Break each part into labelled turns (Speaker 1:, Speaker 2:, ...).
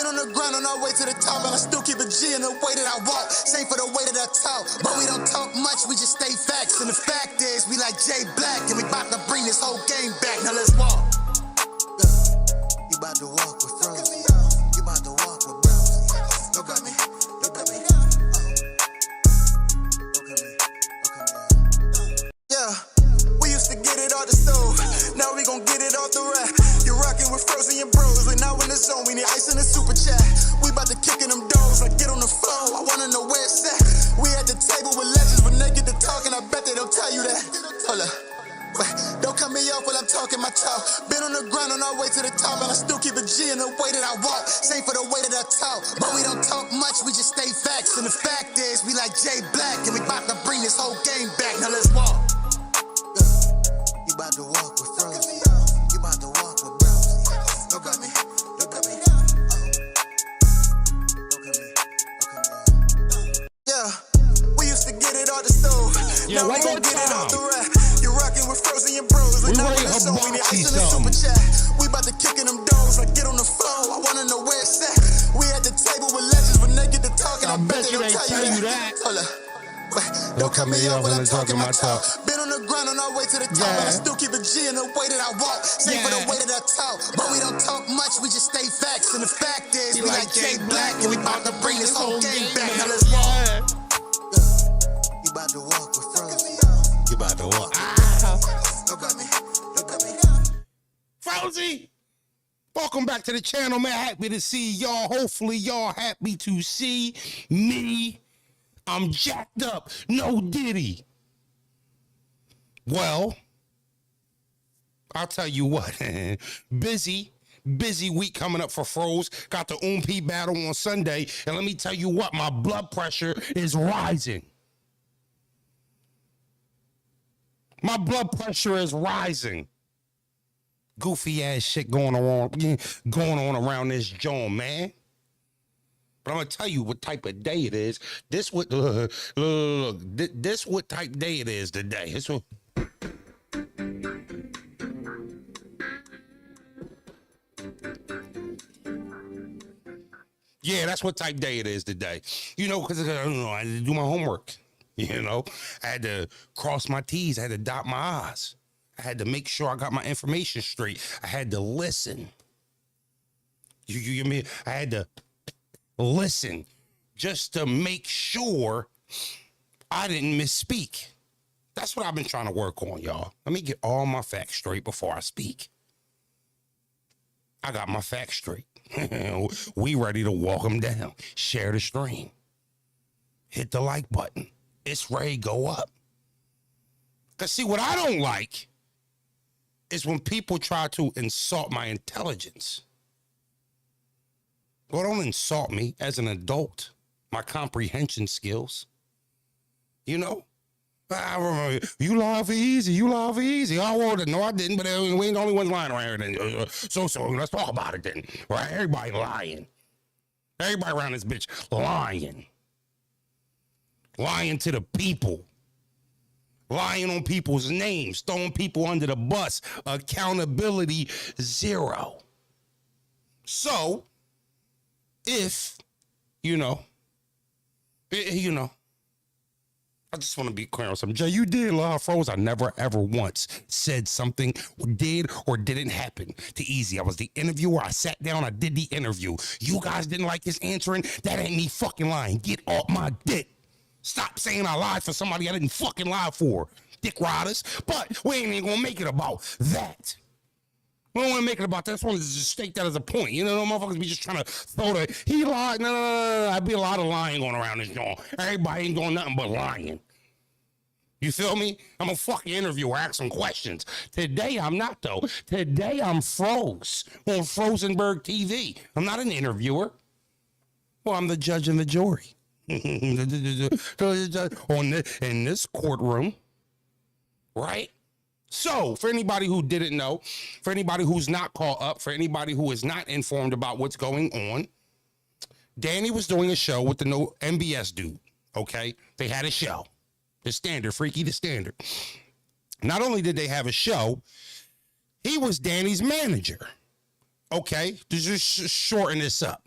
Speaker 1: on the grind on our way to the top, and I still keep a G in the way that I walk. Same for the way that I talk, but we don't talk much, we just stay facts. And the fact is, we like Jay Black, and we about to bring this whole game back. Now let's walk. You about to walk with Frozen. You about to walk with Bros. Look at me. Look at me. Look at me. Yeah, we used to get it off the stove. Now we gon' get it off the rack. You're rocking with Frozen and Bros. We're now in the zone. We need ice in the super chat. We about to kick in them doors. Like get on the phone. I wanna know where it's at. We at the table with legends. When they get to talking, I bet they don't tell you that. Hold up. Wait, don't cut me off while I'm talking my talk. Been on the grind on our way to the top, and I still keep a G in the way that I walk. Same for the way that I talk, but we don't talk much, we just stay facts. And the fact is, we like Jay Black, and we about to bring this whole game back. Now let's walk. You about to walk with Frozen. You about to walk with Bros. Look at me. Look at me. Look at me. Look at me. Yeah, we used to get it off the stove.
Speaker 2: Yeah,
Speaker 1: now we gon' get it off the rack. You're rocking with Frozen and Bros.
Speaker 2: We
Speaker 1: now
Speaker 2: ready
Speaker 1: in the
Speaker 2: to
Speaker 1: zone. We need ice in the
Speaker 2: something.
Speaker 1: super chat. We about to kick in them doors. Like get on the phone. I wanna know where it's at. We at the table with legends. When they get to talking, I bet they don't tell you that. Hold up. Don't cut me off when I'm talking my talk. Been on the grind on our way to the top, and I still keep a G in the way that I walk. Same for the way that I talk, but we don't talk much, we just stay facts. And the fact is, we like Jay Black, and we about to bring this whole game back. Now let's walk. You about to walk with Frozen. You about to walk. Look at me. Look at me.
Speaker 2: Frozy, welcome back to the channel, man. Happy to see y'all. Hopefully y'all happy to see me. I'm jacked up. No Diddy. Well, I'll tell you what. busy week coming up for Froze. Got the Oomp battle on Sunday. And let me tell you what, my blood pressure is rising. My blood pressure is rising. Goofy ass shit going on around this joint, man. But I'm gonna tell you what type of day it is. This what this what type of day it is today. It's what, yeah, that's what type of day it is today. You know, because I don't know, I had to do my homework. You know, I had to cross my T's. I had to dot my I's. I had to make sure I got my information straight. I had to listen. You mean I had to listen just to make sure I didn't misspeak. That's what I've been trying to work on, y'all. Let me get all my facts straight before I speak. I got my facts straight. We ready to walk them down. Share the stream. Hit the like button. It's ready to go up. Because see, what I don't like is when people try to insult my intelligence. Well, don't insult me as an adult, my comprehension skills. You know? I remember, you lie for easy, you lie for easy. I wrote it. No, I didn't, but we ain't the only ones lying around here then. So, let's talk about it then. Right? Everybody lying. Everybody around this bitch lying. Lying to the people. Lying on people's names. Throwing people under the bus. Accountability, zero. So, if, you know, I just want to be clear on something. Jay, you did lie, Froze. I never, ever once said something did or didn't happen to Easy. I was the interviewer. I sat down. I did the interview. You guys didn't like his answering. That ain't me fucking lying. Get off my dick. Stop saying I lied for somebody I didn't fucking lie for. Dick riders. But we ain't even going to make it about that. We don't want to make it about that. I just want to just state that as a point. You know, motherfuckers be just trying to throw the, he lied. No. I'd be a lot of lying going around this joint. Everybody ain't doing nothing but lying. You feel me? I'm a fucking interviewer, ask some questions. Today, I'm not, though. Today, I'm Froze on FrozenbergTV. I'm not an interviewer. Well, I'm the judge and the jury. In this courtroom, right? So, for anybody who didn't know, for anybody who's not caught up, for anybody who is not informed about what's going on, Danny was doing a show with the no MBS dude, okay? They had a show. The Standard, Freaky the Standard. Not only did they have a show, he was Danny's manager, okay? To just shorten this up.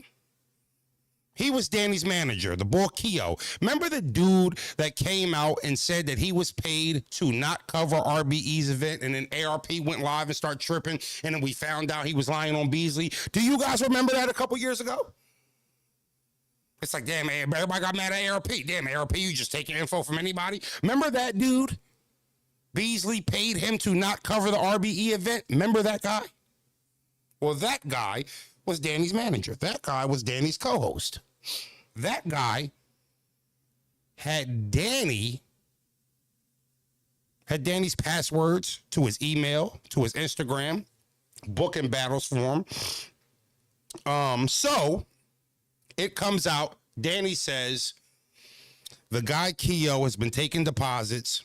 Speaker 2: He was Danny's manager, the boy Keo. Remember the dude that came out and said that he was paid to not cover RBE's event, and then ARP went live and started tripping, and then we found out he was lying on Beasley? Do you guys remember that a couple years ago? It's like, damn, everybody got mad at ARP. Damn, ARP, you just taking info from anybody? Remember that dude? Beasley paid him to not cover the RBE event. Remember that guy? Well, that guy was Danny's manager. That guy was Danny's co-host. That guy had Danny's passwords to his email, to his Instagram, booking battles for him. So it comes out, Danny says the guy Keo has been taking deposits,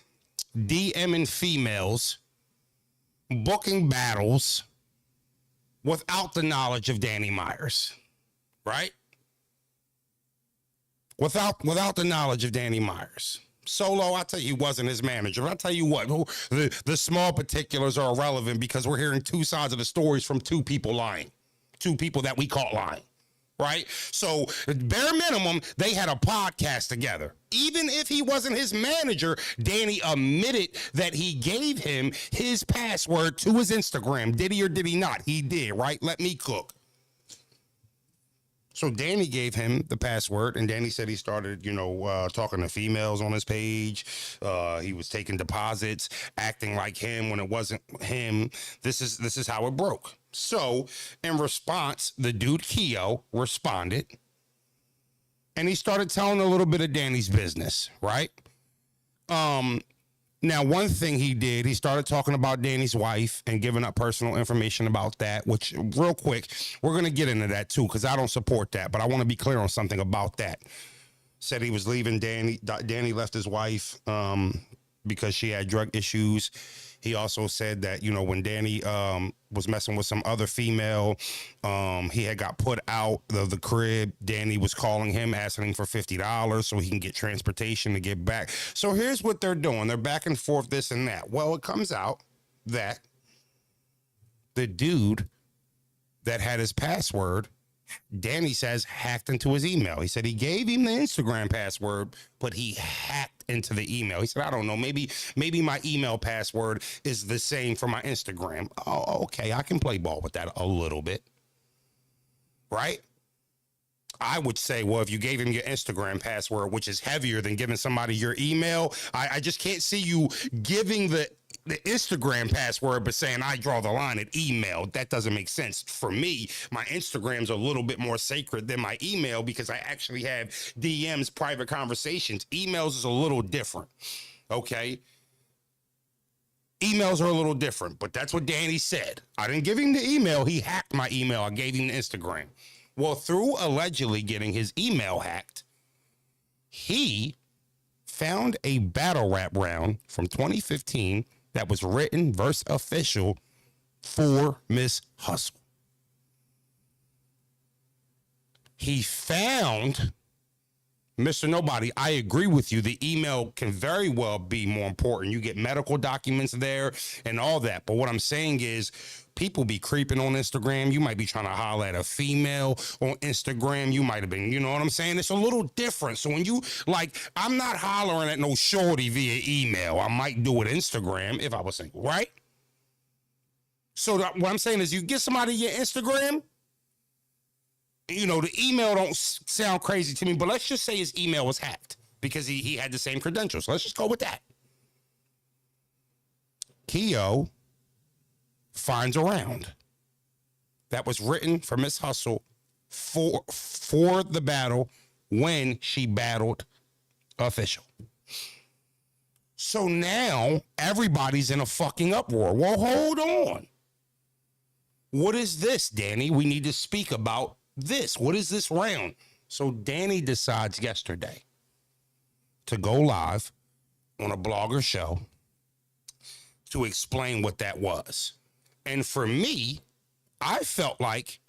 Speaker 2: DMing females, booking battles without the knowledge of Danny Myers, right? Without the knowledge of Danny Myers. Solo, I tell you, he wasn't his manager. But I tell you what, the small particulars are irrelevant because we're hearing two sides of the stories from two people lying. Two people that we caught lying, right? So, bare minimum, they had a podcast together. Even if he wasn't his manager, Danny admitted that he gave him his password to his Instagram. Did he or did he not? He did, right? Let me cook. So Danny gave him the password, and Danny said he started, talking to females on his page. He was taking deposits, acting like him when it wasn't him. This is how it broke. So in response, the dude Keo responded, and he started telling a little bit of Danny's business, right? Now, one thing he did, he started talking about Danny's wife and giving up personal information about that, which, real quick, we're going to get into that, too, because I don't support that, but I want to be clear on something about that. Said he was leaving Danny. Danny left his wife because she had drug issues. He also said that, when Danny was messing with some other female, he had got put out of the crib. Danny was calling him, asking him for $50 so he can get transportation to get back. So here's what they're doing. They're back and forth, this and that. Well, it comes out that the dude that had his password, Danny says, hacked into his email. He said he gave him the Instagram password, but he hacked into the email. He said, I don't know, maybe my email password is the same for my Instagram. Oh, okay, I can play ball with that a little bit, right? I would say, well, if you gave him your Instagram password, which is heavier than giving somebody your email, I just can't see you giving the Instagram password, but saying I draw the line at email. That doesn't make sense. For me, my Instagram's a little bit more sacred than my email because I actually have DMs, private conversations. Emails is a little different, okay? Emails are a little different, but that's what Danny said. I didn't give him the email. He hacked my email. I gave him the Instagram. Well, through allegedly getting his email hacked, he found a battle rap round from 2015 that was written verse official for Miss Hustle. He found Mr. Nobody. I agree with you. The email can very well be more important. You get medical documents there and all that. But what I'm saying is people be creeping on Instagram. You might be trying to holler at a female on Instagram. You might have been, you know what I'm saying? It's a little different. So when you, I'm not hollering at no shorty via email. I might do it Instagram if I was single, right? So what I'm saying is you get somebody your Instagram, the email don't sound crazy to me, but let's just say his email was hacked because he had the same credentials. Let's just go with that. Keo finds a round that was written for Miss Hustle for the battle when she battled Official. So now everybody's in a fucking uproar. Well, hold on. What is this, Danny? We need to speak about this. What is this round? So Danny decides yesterday to go live on a blogger show to explain what that was. And for me, I felt like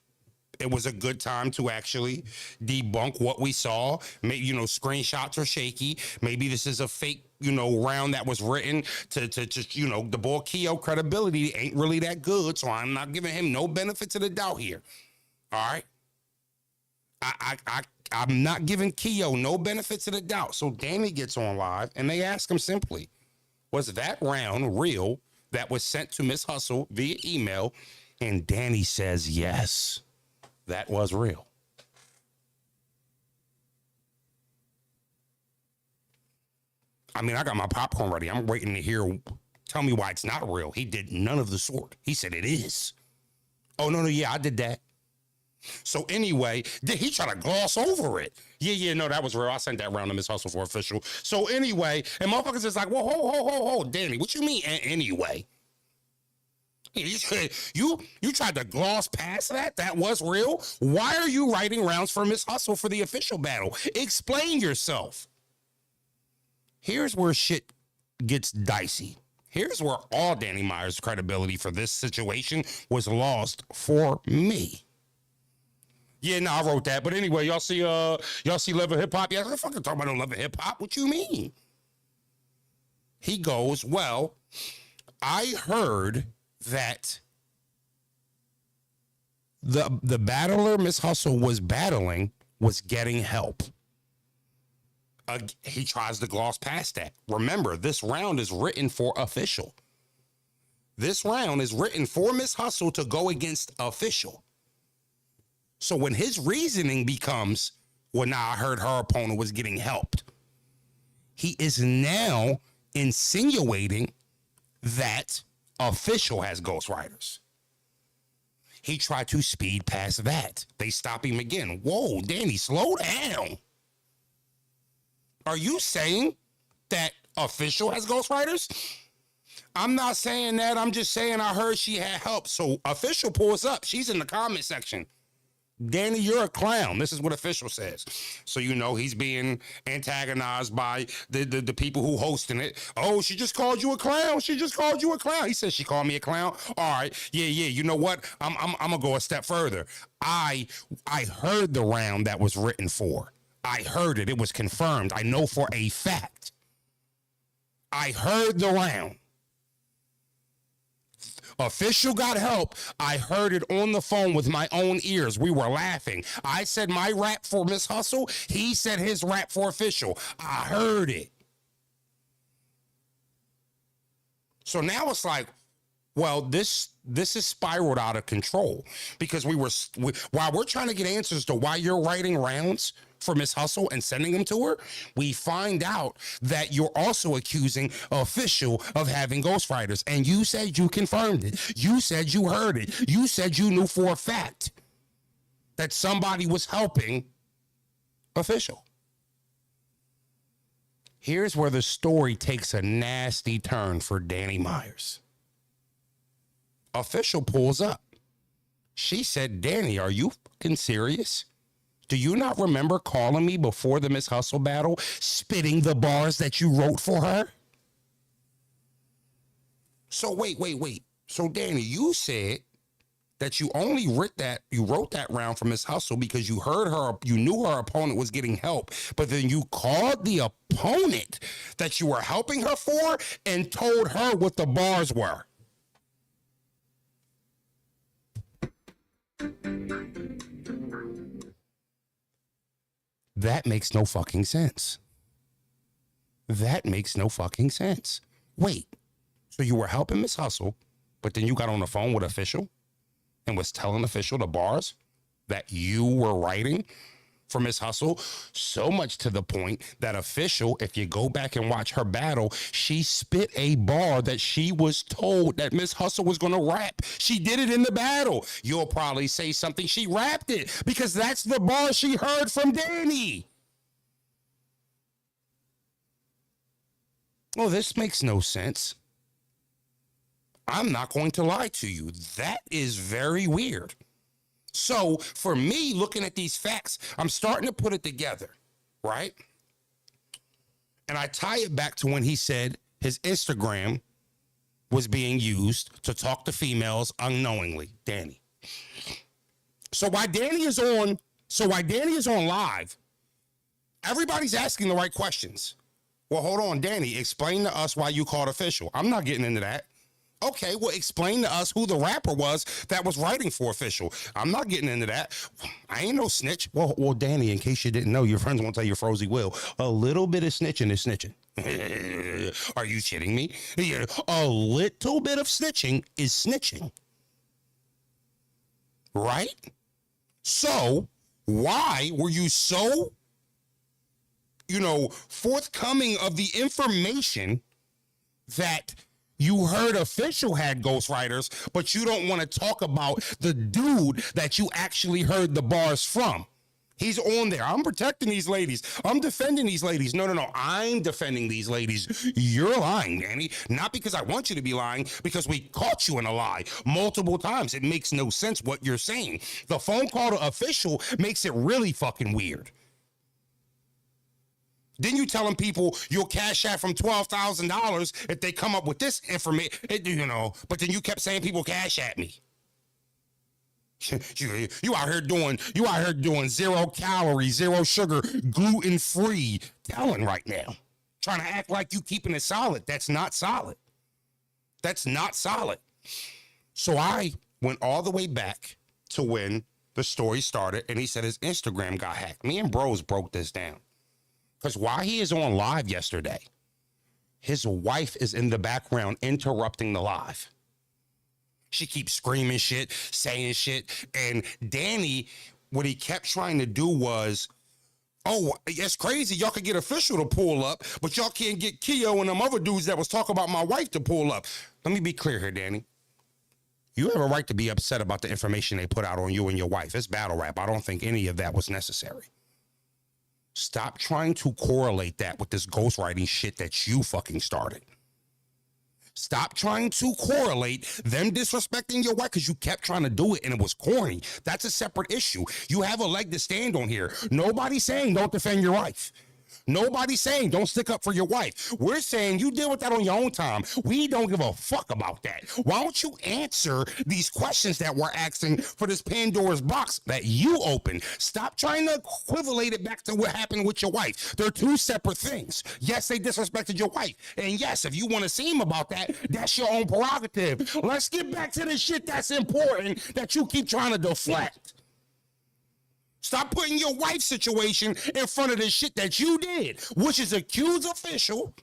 Speaker 2: it was a good time to actually debunk what we saw. Maybe, screenshots are shaky. Maybe this is a fake, round that was written to the boy Keo credibility ain't really that good. So I'm not giving him no benefit to the doubt here. All right. I I'm not giving Keo no benefits of the doubt. So Danny gets on live and they ask him simply, was that round real that was sent to Miss Hustle via email? And Danny says, yes, that was real. I mean, I got my popcorn ready. I'm waiting to hear, tell me why it's not real. He did none of the sort. He said it is. Oh, no, yeah, I did that. So anyway, he tried to gloss over it. Yeah, no, that was real. I sent that round to Miss Hustle for official. So anyway, and motherfuckers is like, well, ho, Danny, what you mean anyway? You tried to gloss past that? That was real? Why are you writing rounds for Miss Hustle for the official battle? Explain yourself. Here's where shit gets dicey. Here's where all Danny Myers' credibility for this situation was lost for me. Yeah, no, I wrote that. But anyway, y'all see Love and Hip Hop? Yeah, I'm fucking talking about no Love and Hip Hop. What you mean? He goes, well, I heard that the battler Miss Hustle was battling was getting help. He tries to gloss past that. Remember, this round is written for official. This round is written for Miss Hustle to go against official. So when his reasoning becomes, well, now I heard her opponent was getting helped, he is now insinuating that official has ghostwriters. He tried to speed past that. They stop him again. Whoa, Danny, slow down. Are you saying that official has ghostwriters? I'm not saying that. I'm just saying I heard she had help. So official pulls up. She's in the comment section. Danny, you're a clown. This is what official says. So you know he's being antagonized by the people who hosting it. Oh, she just called you a clown. She just called you a clown. He says she called me a clown. All right. Yeah. You know what? I'm gonna go a step further. I heard the round that was written for. I heard it. It was confirmed. I know for a fact. I heard the round. Official got help. I heard it on the phone with my own ears. We were laughing. I said my rap for Miss Hustle. He said his rap for official. I heard it. So now it's like, well, this is spiraled out of control because while we're trying to get answers to why you're writing rounds for Miss Hustle and sending them to her, we find out that you're also accusing official of having ghostwriters. And you said you confirmed it. You said you heard it. You said you knew for a fact that somebody was helping official. Here's where the story takes a nasty turn for Danny Myers. Official pulls up. She said, Danny, are you fucking serious? Do you not remember calling me before the Miss Hustle battle, spitting the bars that you wrote for her? So wait. So Danny, you said that you only wrote that round for Miss Hustle because you heard her, you knew her opponent was getting help, but then you called the opponent that you were helping her for and told her what the bars were. That makes no fucking sense. That makes no fucking sense. Wait, so you were helping Miss Hustle, but then you got on the phone with official and was telling official the bars that you were writing for Miss Hustle, so much to the point that official, if you go back and watch her battle, she spit a bar that she was told that Miss Hustle was going to rap. She did it in the battle. You'll probably say something. She rapped it because that's the bar she heard from Danny. Well, this makes no sense. I'm not going to lie to you. That is very weird. So for me, looking at these facts, I'm starting to put it together, right? And I tie it back to when he said his Instagram was being used to talk to females unknowingly, Danny. So while Danny is on live, everybody's asking the right questions. Well, hold on, Danny, explain to us why you called official. I'm not getting into that. Okay, well, explain to us who the rapper was that was writing for Official. I'm not getting into that. I ain't no snitch. Well, Danny, in case you didn't know, your friends won't tell you Frozy will. A little bit of snitching is snitching. Are you kidding me? Yeah, a little bit of snitching is snitching. Right? So, why were you so, forthcoming of the information that you heard Official had ghostwriters, but you don't want to talk about the dude that you actually heard the bars from? He's on there. I'm protecting these ladies. I'm defending these ladies. No. I'm defending these ladies. You're lying, Danny. Not because I want you to be lying, because we caught you in a lie multiple times. It makes no sense what you're saying. The phone call to Official makes it really fucking weird. Then you telling people you'll cash out from $12,000 if they come up with this information, but then you kept saying people cash at me. You out here doing 0 calorie, 0 sugar, gluten-free telling right now. Trying to act like you keeping it solid. That's not solid. That's not solid. So I went all the way back to when the story started, and he said his Instagram got hacked. Me and Bros broke this down. Because while he is on live yesterday, his wife is in the background interrupting the live. She keeps screaming shit, saying shit. And Danny, what he kept trying to do was, oh, it's crazy. Y'all could get Official to pull up, but y'all can't get Keo and them other dudes that was talking about my wife to pull up. Let me be clear here, Danny. You have a right to be upset about the information they put out on you and your wife. It's battle rap. I don't think any of that was necessary. Stop trying to correlate that with this ghostwriting shit that you fucking started. Stop trying to correlate them disrespecting your wife because you kept trying to do it and it was corny. That's a separate issue. You have a leg to stand on here. Nobody's saying don't defend your wife. Nobody's saying don't stick up for your wife. We're saying you deal with that on your own time. We don't give a fuck about that. Why don't you answer these questions that we're asking for this Pandora's box that you opened? Stop trying to equivalate it back to what happened with your wife. They're two separate things. Yes, they disrespected your wife. And yes, if you want to see him about that, that's your own prerogative. Let's get back to the shit that's important that you keep trying to deflect. Stop putting your wife's situation in front of the shit that you did, which is accuse Official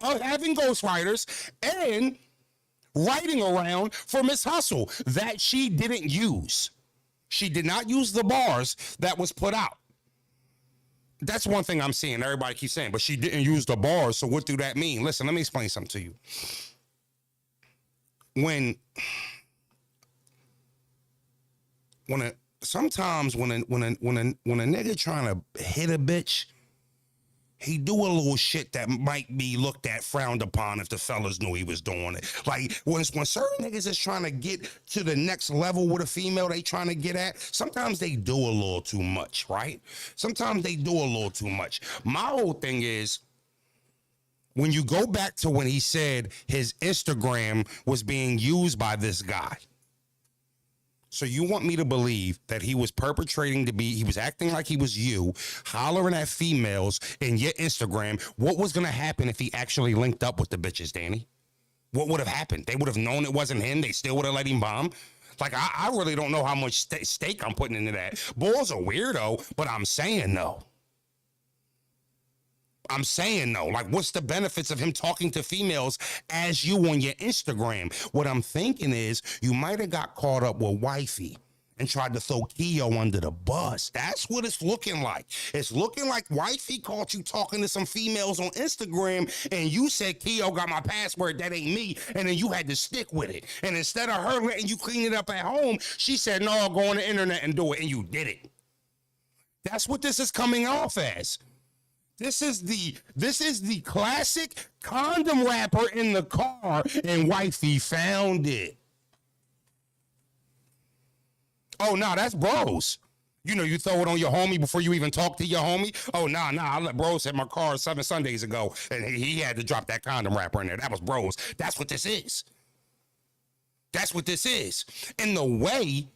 Speaker 2: of having ghostwriters and writing around for Miss Hustle that she didn't use. She did not use the bars that was put out. That's one thing I'm seeing. Everybody keeps saying, but she didn't use the bars, so what do that mean? Listen, let me explain something to you. Sometimes when a nigga trying to hit a bitch, he do a little shit that might be looked at, frowned upon if the fellas knew he was doing it. Like when certain niggas is trying to get to the next level with a female they trying to get at, sometimes they do a little too much, right? Sometimes they do a little too much. My whole thing is, when you go back to when he said his Instagram was being used by this guy, so you want me to believe that he was he was acting like he was you, hollering at females in your Instagram. What was going to happen if he actually linked up with the bitches, Danny? What would have happened? They would have known it wasn't him. They still would have let him bomb. Like, I really don't know how much stake I'm putting into that. Boy's a weirdo, but I'm saying no. Like, what's the benefits of him talking to females as you on your Instagram? What I'm thinking is you might have got caught up with wifey and tried to throw Keo under the bus. That's what it's looking like. It's looking like wifey caught you talking to some females on Instagram and you said, Keo got my password, that ain't me. And then you had to stick with it. And instead of her letting you clean it up at home, she said, no, go on the internet and do it. And you did it. That's what this is coming off as. This is the classic condom wrapper in the car, and wifey found it. Oh, no, that's Bros. You throw it on your homie before you even talk to your homie. Oh, nah, I let Bros hit my car 7 Sundays ago, and he had to drop that condom wrapper in there. That was Bros. That's what this is. And the way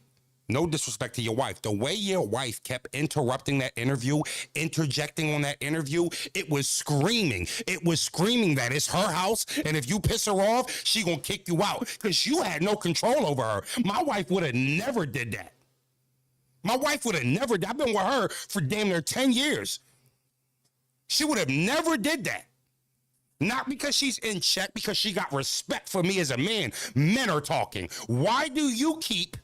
Speaker 2: No disrespect to your wife. The way your wife kept interrupting that interview, interjecting on that interview, it was screaming. It was screaming that it's her house, and if you piss her off, she gonna kick you out because you had no control over her. My wife would have never did that. My wife would have never. I've been with her for damn near 10 years. She would have never did that. Not because she's in check, because she got respect for me as a man. Men are talking. Why do you keep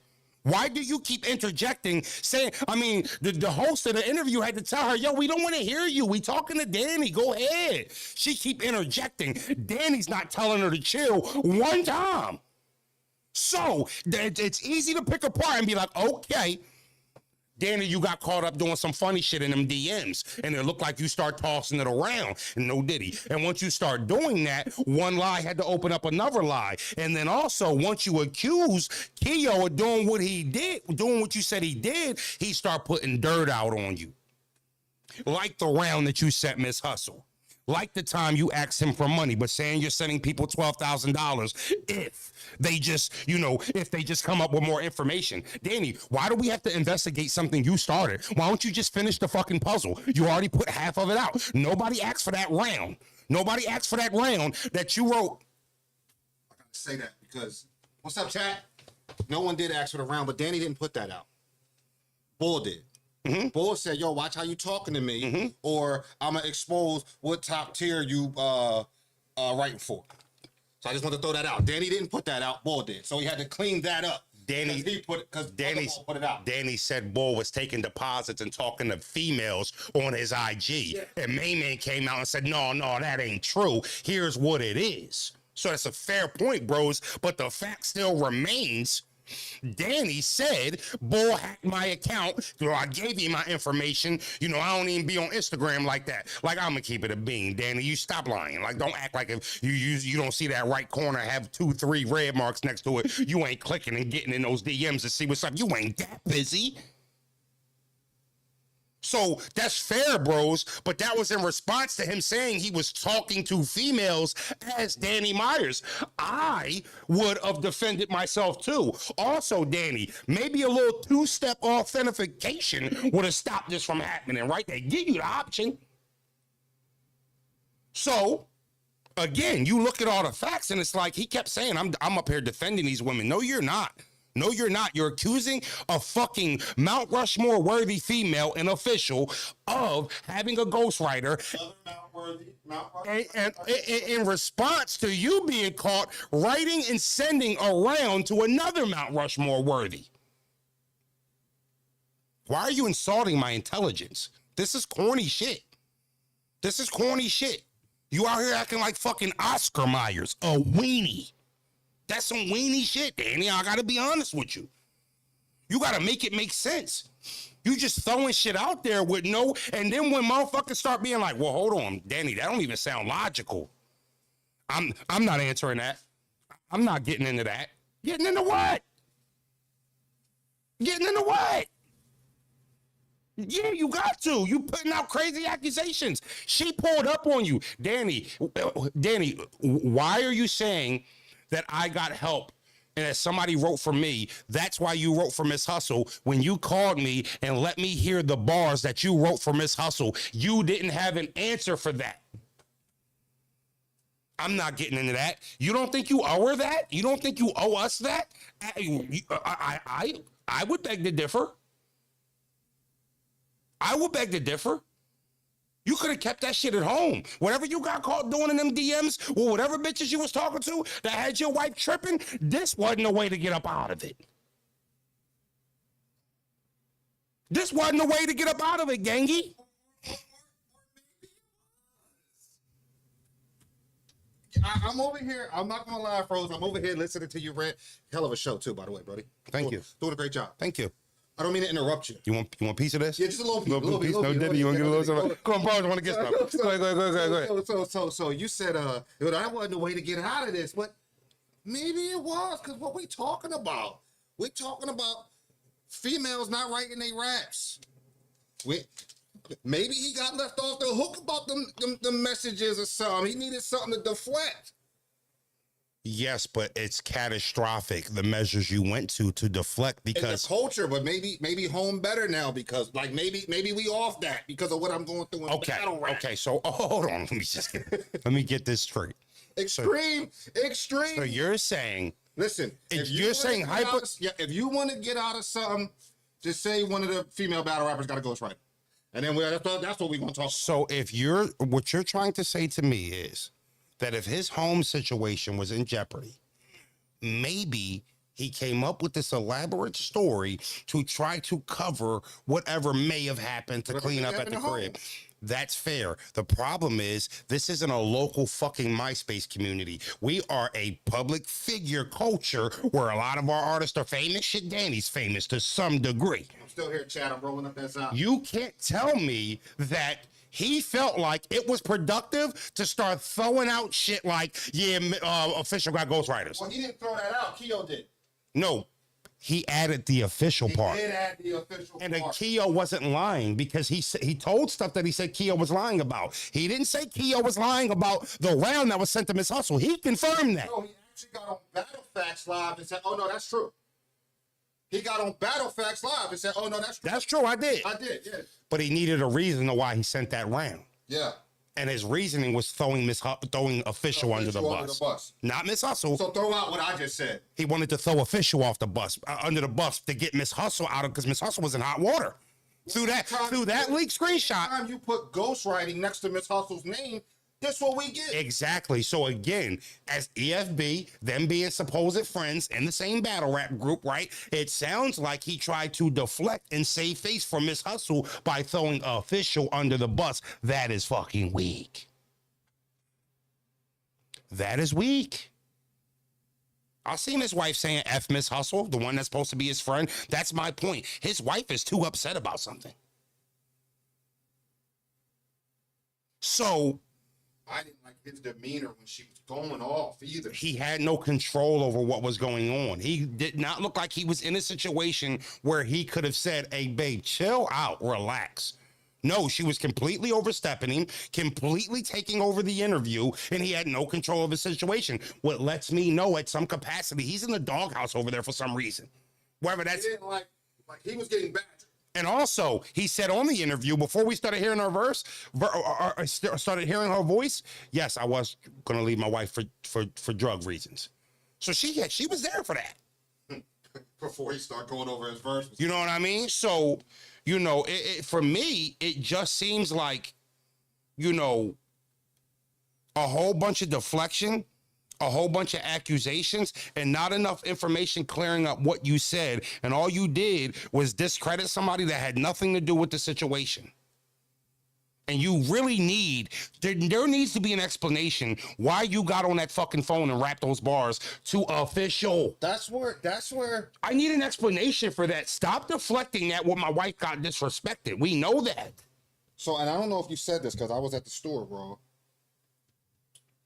Speaker 2: interjecting, saying, I mean, the host of the interview had to tell her, yo, we don't want to hear you. We talking to Danny. Go ahead. She keep interjecting. Danny's not telling her to chill one time. So it's easy to pick apart and be like, okay, Danny, you got caught up doing some funny shit in them DMs, and it looked like you start tossing it around, and no diddy. And once you start doing that, one lie had to open up another lie. And then also, once you accuse Keo of doing what he did, doing what you said he did, he start putting dirt out on you. Like the round that you sent Miss Hustle. Like the time you asked him for money, but saying you're sending people $12,000 if they just, if they just come up with more information. Danny, why do we have to investigate something you started? Why don't you just finish the fucking puzzle? You already put half of it out. Nobody asked for that round. Nobody asked for that round that you wrote.
Speaker 3: I gotta say that because, what's up, chat? No one did ask for the round, but Danny didn't put that out. Bull did. Mm-hmm. Bull said, yo, watch how you talking to me, or I'm going to expose what top tier you writing for. So I just want to throw that out. Danny didn't put that out. Bull did. So he had to clean that up. Danny put it out.
Speaker 2: Danny said Bull was taking deposits and talking to females on his IG. Yeah. And Mayman came out and said, no, that ain't true. Here's what it is. So that's a fair point, bros. But the fact still remains, Danny said, Bull hacked my account. I gave you my information. I don't even be on Instagram like that. Like, I'm gonna keep it a bean. Danny, you stop lying. Like, don't act like if you don't see that right corner have 2-3 red marks next to it, you ain't clicking and getting in those DMs to see what's up. You ain't that busy. So that's fair, bros, but that was in response to him saying he was talking to females as Danny Myers. I would have defended myself too. Also, Danny, maybe a little two-step authentication would have stopped this from happening, right? They give you the option. So, again, you look at all the facts and it's like he kept saying, I'm up here defending these women. No, you're not. No, you're not. You're accusing a fucking Mount Rushmore worthy female and official of having a ghostwriter. And in response to you being caught writing and sending around to another Mount Rushmore worthy. Why are you insulting my intelligence? This is corny shit. This is corny shit. You out here acting like fucking Oscar Myers, a weenie. That's some weenie shit, Danny. I gotta be honest with you. You gotta make it make sense. You just throwing shit out there with no, and then when motherfuckers start being like, well, hold on, Danny, that don't even sound logical. I'm not answering that. I'm not getting into that. Getting into what? Getting into what? Yeah, you got to. You putting out crazy accusations. She pulled up on you. Danny, why are you saying that I got help and that somebody wrote for me? That's why you wrote for Miss Hustle. When you called me and let me hear the bars that you wrote for Miss Hustle, you didn't have an answer for that. I'm not getting into that. You don't think you owe her that? You don't think you owe us that? I would beg to differ. I would beg to differ. You could have kept that shit at home. Whatever you got caught doing in them DMs, or whatever bitches you was talking to that had your wife tripping, this wasn't a way to get up out of it. This wasn't a way to get up out of it, gangy.
Speaker 3: I'm over here. I'm not gonna lie, Froze. I'm over here listening to you rant. Hell of a show too, by the way, buddy.
Speaker 2: Thank you.
Speaker 3: Doing a great job.
Speaker 2: Thank you.
Speaker 3: I don't mean to interrupt you.
Speaker 2: You want a piece of this?
Speaker 3: Yeah, just a little piece.
Speaker 2: Little piece. No diddy. You want to get a little something? Come on, bro. I want to get some. Go ahead.
Speaker 3: So you said that wasn't the way to get out of this, but maybe it was, because what we talking about? We're talking about females not writing their raps. Maybe he got left off the hook about them messages or something. He needed something to deflect.
Speaker 2: Yes, but it's catastrophic, the measures you went to deflect,
Speaker 3: In the
Speaker 2: because
Speaker 3: culture, but maybe home better now because like maybe we off that because of what I'm going through in battle rap.
Speaker 2: okay, so hold on, let me get this straight.
Speaker 3: Extreme.
Speaker 2: So you're saying,
Speaker 3: Listen,
Speaker 2: you're saying
Speaker 3: if you want to get out of something, just say one of the female battle rappers got a ghostwriter. And then that's what we're going to talk about.
Speaker 2: so if what you're trying to say to me is that if his home situation was in jeopardy, maybe he came up with this elaborate story to try to cover whatever may have happened to clean up at the crib. That's fair. The problem is, this isn't a local fucking MySpace community. We are a public figure culture where a lot of our artists are famous. Shit, Danny's famous to some degree.
Speaker 3: I'm still here, Chad. I'm rolling up that sound.
Speaker 2: You can't tell me that he felt like it was productive to start throwing out shit like, yeah, official got ghostwriters.
Speaker 3: Well, he didn't throw that out. Keo did.
Speaker 2: No, he added the official part.
Speaker 3: He did add the official
Speaker 2: And
Speaker 3: part.
Speaker 2: Keo wasn't lying, because he told stuff that he said Keo was lying about. He didn't say Keo was lying about the round that was sent to Miss Hustle. He confirmed that.
Speaker 3: No, he actually got on Battle Facts Live and said, oh, no, that's true. He got on Battle Facts Live and said, oh, no, that's true.
Speaker 2: That's true, I did.
Speaker 3: I did, yeah.
Speaker 2: But he needed a reason to why he sent that round.
Speaker 3: Yeah.
Speaker 2: And his reasoning was throwing official under the bus. Not Miss Hustle.
Speaker 3: So throw out what I just said.
Speaker 2: He wanted to throw official off the bus, under the bus, to get Miss Hustle out of, because Miss Hustle was in hot water. Through that leaked screenshot.
Speaker 3: Every time you put ghostwriting next to Miss Hustle's name, that's what we get.
Speaker 2: Exactly. So again, as EFB, them being supposed friends in the same battle rap group, right? It sounds like he tried to deflect and save face from Miss Hustle by throwing official under the bus. That is fucking weak. That is weak. I've seen his wife saying F Miss Hustle, the one that's supposed to be his friend. That's my point. His wife is too upset about something. So
Speaker 3: I didn't like his demeanor when she was going off either.
Speaker 2: he had no control over what was going on. He did not look like he was in a situation where he could have said, hey, babe, chill out, relax. No, she was completely overstepping him, completely taking over the interview, and he had no control of his situation. What lets me know at some capacity, he's in the doghouse over there for some reason. Wherever that's...
Speaker 3: He didn't like he was getting badgered.
Speaker 2: And also, he said on the interview, before we started hearing her started hearing her voice, yes, I was going to leave my wife for drug reasons. So she was there for that.
Speaker 3: Before he started going over his verse.
Speaker 2: You know what I mean? So, you know, for me, it just seems like, you know, a whole bunch of deflection, a whole bunch of accusations, and not enough information clearing up what you said. And all you did was discredit somebody that had nothing to do with the situation. And you really there needs to be an explanation why you got on that fucking phone and rapped those bars to official.
Speaker 3: That's where
Speaker 2: I need an explanation for that. Stop deflecting that when my wife got disrespected. We know that.
Speaker 3: So, and I don't know if you said this because I was at the store, bro.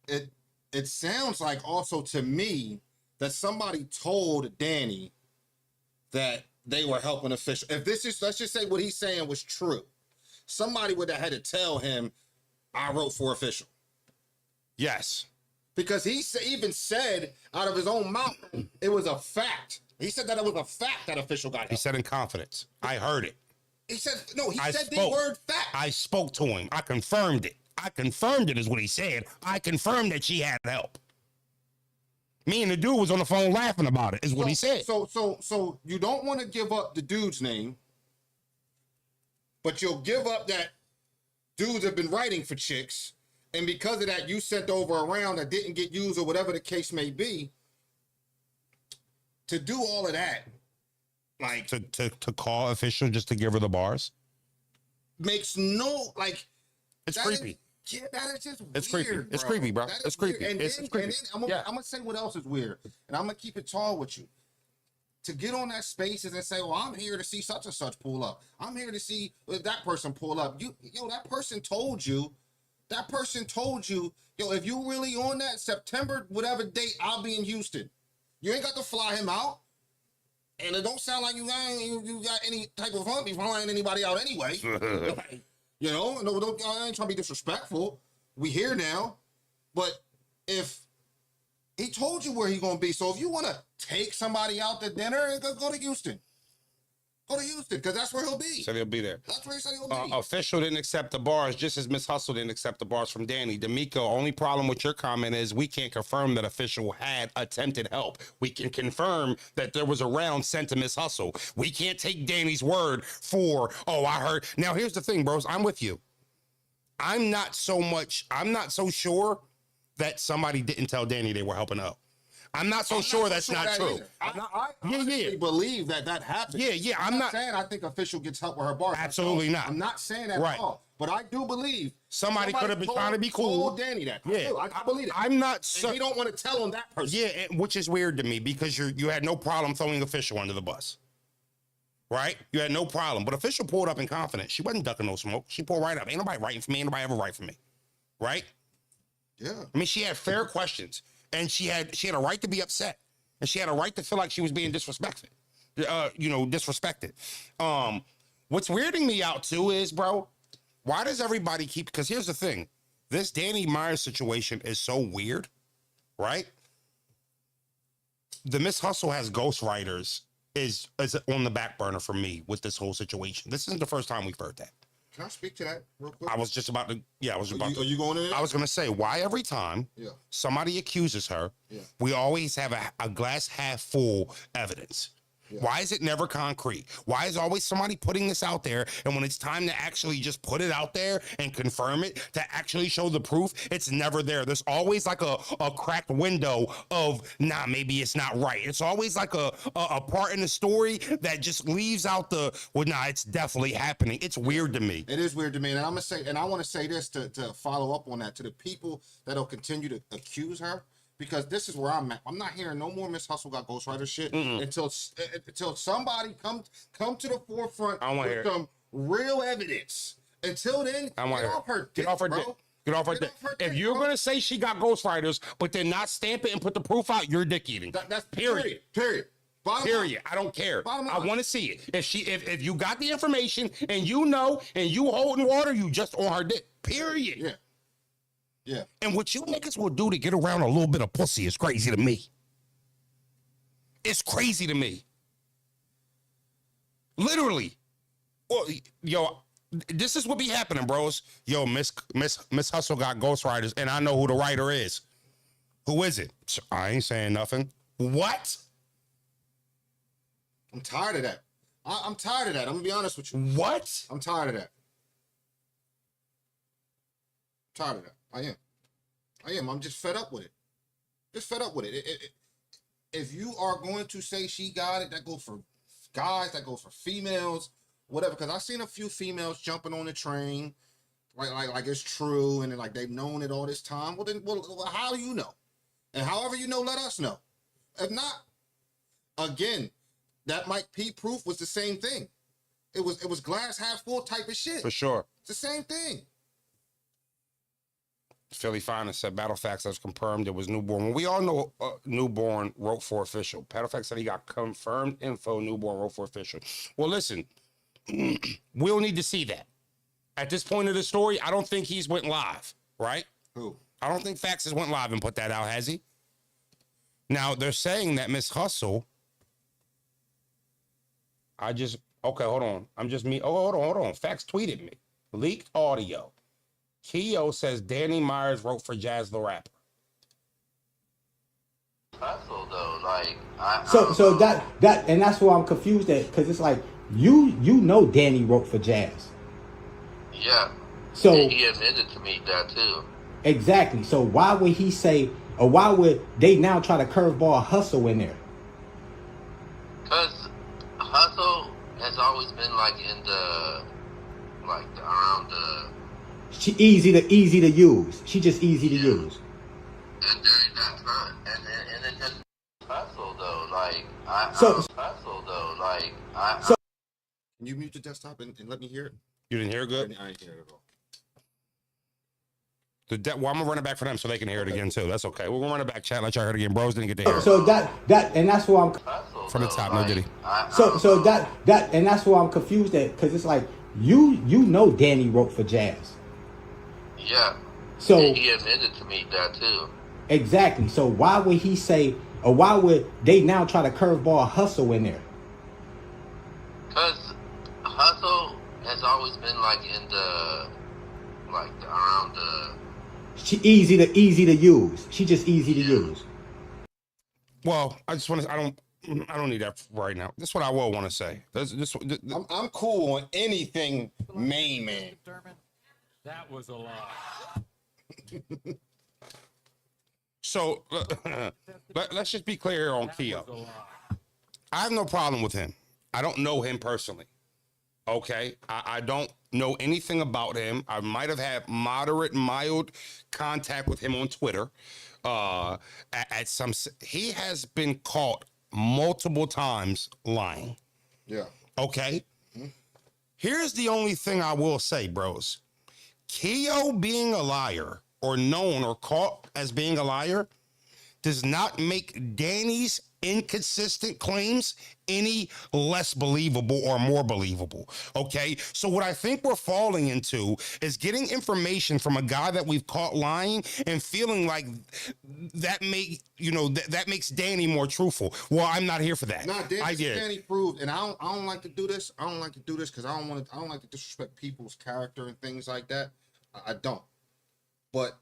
Speaker 3: It sounds like also to me that somebody told Danny that they were helping official. If this is, let's just say what he's saying was true. Somebody would have had to tell him, I wrote for official.
Speaker 2: Yes.
Speaker 3: Because he even said out of his own mouth, it was a fact. He said that it was a fact that official got help.
Speaker 2: He said in confidence. I heard it.
Speaker 3: He said, no, he said
Speaker 2: spoke.
Speaker 3: the word fact.
Speaker 2: I spoke to him. I confirmed it. I confirmed it is what he said. I confirmed that she had help. Me and the dude was on the phone laughing about it, is what he said.
Speaker 3: So you don't want to give up the dude's name, but you'll give up that dudes have been writing for chicks, and because of that, you sent over a round that didn't get used or whatever the case may be. To do all of that, like
Speaker 2: to call official just to give her the bars,
Speaker 3: makes no like.
Speaker 2: It's creepy.
Speaker 3: Yeah, that is just
Speaker 2: it's
Speaker 3: weird,
Speaker 2: creepy.
Speaker 3: bro.
Speaker 2: It's creepy, bro. It's creepy.
Speaker 3: And
Speaker 2: it's creepy.
Speaker 3: I'm gonna say what else is weird, and I'm gonna keep it tall with you. To get on that spaces and say, "Well, I'm here to see such and such pull up. I'm here to see that person pull up." That person told you. That person told you, yo, if you really on that September whatever date, I'll be in Houston. You ain't got to fly him out, and it don't sound like you got any type of fun be flying anybody out anyway. You know, no, I ain't trying to be disrespectful. We here now, but if He told you where he gonna be. So if you want to take somebody out to dinner, go to Houston. Go to Houston, because that's where he'll be.
Speaker 2: So he'll be there.
Speaker 3: That's where he said he'll be.
Speaker 2: Official didn't accept the bars, just as Miss Hustle didn't accept the bars from Danny. D'Amico, only problem with your comment is we can't confirm that Official had attempted help. We can confirm that there was a round sent to Miss Hustle. We can't take Danny's word for, oh, I heard. Now, here's the thing, bros. I'm with you. I'm not so sure that somebody didn't tell Danny they were helping out. I'm not so sure that's not true.
Speaker 3: I honestly believe that happened.
Speaker 2: Yeah.
Speaker 3: I'm not saying I think Official gets help with her bars.
Speaker 2: Absolutely not.
Speaker 3: I'm not saying that at all. But I do believe
Speaker 2: somebody could have been trying to be cool.
Speaker 3: Told Danny that.
Speaker 2: Yeah,
Speaker 3: I believe that.
Speaker 2: I'm not.
Speaker 3: And he don't want to tell him that person.
Speaker 2: Yeah, which is weird to me because you had no problem throwing Official under the bus, right? You had no problem. But Official pulled up in confidence. She wasn't ducking no smoke. She pulled right up. Ain't nobody writing for me. Ain't nobody ever write for me, right?
Speaker 3: Yeah.
Speaker 2: I mean, she had fair questions. And she had a right to be upset, and she had a right to feel like she was being disrespected. Disrespected. What's weirding me out too is, bro, why does everybody keep? Because here's the thing, this Danny Myers situation is so weird, right? The Miss Hustle has ghostwriters is on the back burner for me with this whole situation. This isn't the first time we've heard that.
Speaker 3: Can I speak to that real quick?
Speaker 2: I was just about to. Yeah, I was about.
Speaker 3: Are you going in?
Speaker 2: I was going to say, why every time somebody accuses her, we always have a glass half full evidence. Yeah. Why is it never concrete? Why is always somebody putting this out there, and when it's time to actually just put it out there and confirm it, to actually show the proof, it's never there. There's always like a cracked window of, nah, maybe it's not right. It's always like a part in the story that just leaves out the, well, nah, it's definitely happening. It's weird to me.
Speaker 3: It is weird to me, and I'm gonna say, and I want to say this to follow up on that, to the people that'll continue to accuse her. Because this is where I'm at. I'm not hearing no more Miss Hustle got ghostwriter shit until somebody come to the forefront with some real evidence. Until then, get off her dick, bro.
Speaker 2: Get off her dick. If you're gonna say she got ghostwriters, but then not stamp it and put the proof out, you're dick eating.
Speaker 3: That's
Speaker 2: period.
Speaker 3: Bottom
Speaker 2: period.
Speaker 3: line.
Speaker 2: I don't care.
Speaker 3: I
Speaker 2: want to see it. If you got the information and you know and you holding water, you just on her dick. Period.
Speaker 3: Yeah. Yeah.
Speaker 2: And what you niggas will do to get around a little bit of pussy is crazy to me. It's crazy to me. Literally. Well, yo, this is what be happening, bros. Yo, Miss Hustle got ghostwriters, and I know who the writer is. Who is it? I ain't saying nothing. What?
Speaker 3: I'm tired of that. I'm tired of that. I'm gonna be honest with you.
Speaker 2: What?
Speaker 3: I'm tired of that. Tired of that. I am. I'm just fed up with it. Just fed up with it. If you are going to say she got it, that goes for guys, that goes for females, whatever. Because I've seen a few females jumping on the train, like it's true, and then like they've known it all this time. Well, how do you know? And however you know, let us know. If not, again, that Mike P proof was the same thing. It was glass half full type of shit.
Speaker 2: For sure.
Speaker 3: It's the same thing.
Speaker 2: Philly Finest said Battle Facts has confirmed it was Newborn. Well, we all know Newborn wrote for Official. Battle Facts said he got confirmed info. Newborn wrote for Official. Well, listen, we'll need to see that. At this point of the story, I don't think he's went live, right?
Speaker 3: Who?
Speaker 2: I don't think Facts has went live and put that out, has he? Now, they're saying that Miss Hustle, okay, hold on. Hold on. Facts tweeted me. Leaked audio. Keo says Danny Myers wrote for Jazz the Rapper.
Speaker 4: Hustle though, like
Speaker 5: So that and that's why I'm confused at, because it's like you know Danny wrote for Jazz.
Speaker 4: Yeah.
Speaker 5: So
Speaker 4: and he admitted to me that too.
Speaker 5: Exactly. So why would he say, or why would they now try to curveball Hustle in there?
Speaker 4: Because Hustle has always been like in the around the.
Speaker 5: She easy to use. She just easy to use.
Speaker 4: And during that time, and it just Hustle though, like
Speaker 3: Can you mute the desktop and let me hear it?
Speaker 2: You didn't hear it good?
Speaker 3: I didn't hear it at all.
Speaker 2: Well, I'm gonna run it back for them so they can hear it again too. That's okay. We're gonna run it back, chat. Let y'all hear it again. Bros didn't get to hear it.
Speaker 5: So that and that's why I'm
Speaker 4: Hustle
Speaker 2: from the top. No diddy.
Speaker 5: So that and that's why I'm confused at, because it's like you know Danny wrote for Jazz.
Speaker 4: Yeah.
Speaker 5: So
Speaker 4: and he admitted to me that too.
Speaker 5: Exactly. So why would he say, or why would they now try to curveball Hustle in there?
Speaker 4: Because Hustle has always been like in the, around the.
Speaker 5: She easy to use. She just easy to use.
Speaker 2: Well, I just want to. I don't need that right now. This is what I will want to say.
Speaker 3: I'm cool on anything main man.
Speaker 6: That was a lie.
Speaker 2: So let's just be clear on Keo. I have no problem with him. I don't know him personally. Okay, I don't know anything about him. I might have had mild contact with him on Twitter. At some, he has been caught multiple times lying.
Speaker 3: Yeah.
Speaker 2: Okay. Here's the only thing I will say, bros. Keo being a liar or known or caught as being a liar does not make Danny's inconsistent claims any less believable or more believable. Okay. So what I think we're falling into is getting information from a guy that we've caught lying and feeling like that that makes Danny more truthful. Well, I'm not here for that.
Speaker 3: Nah, Danny proved, and I don't like to do this. I don't like to do this because I don't like to disrespect people's character and things like that. I don't. But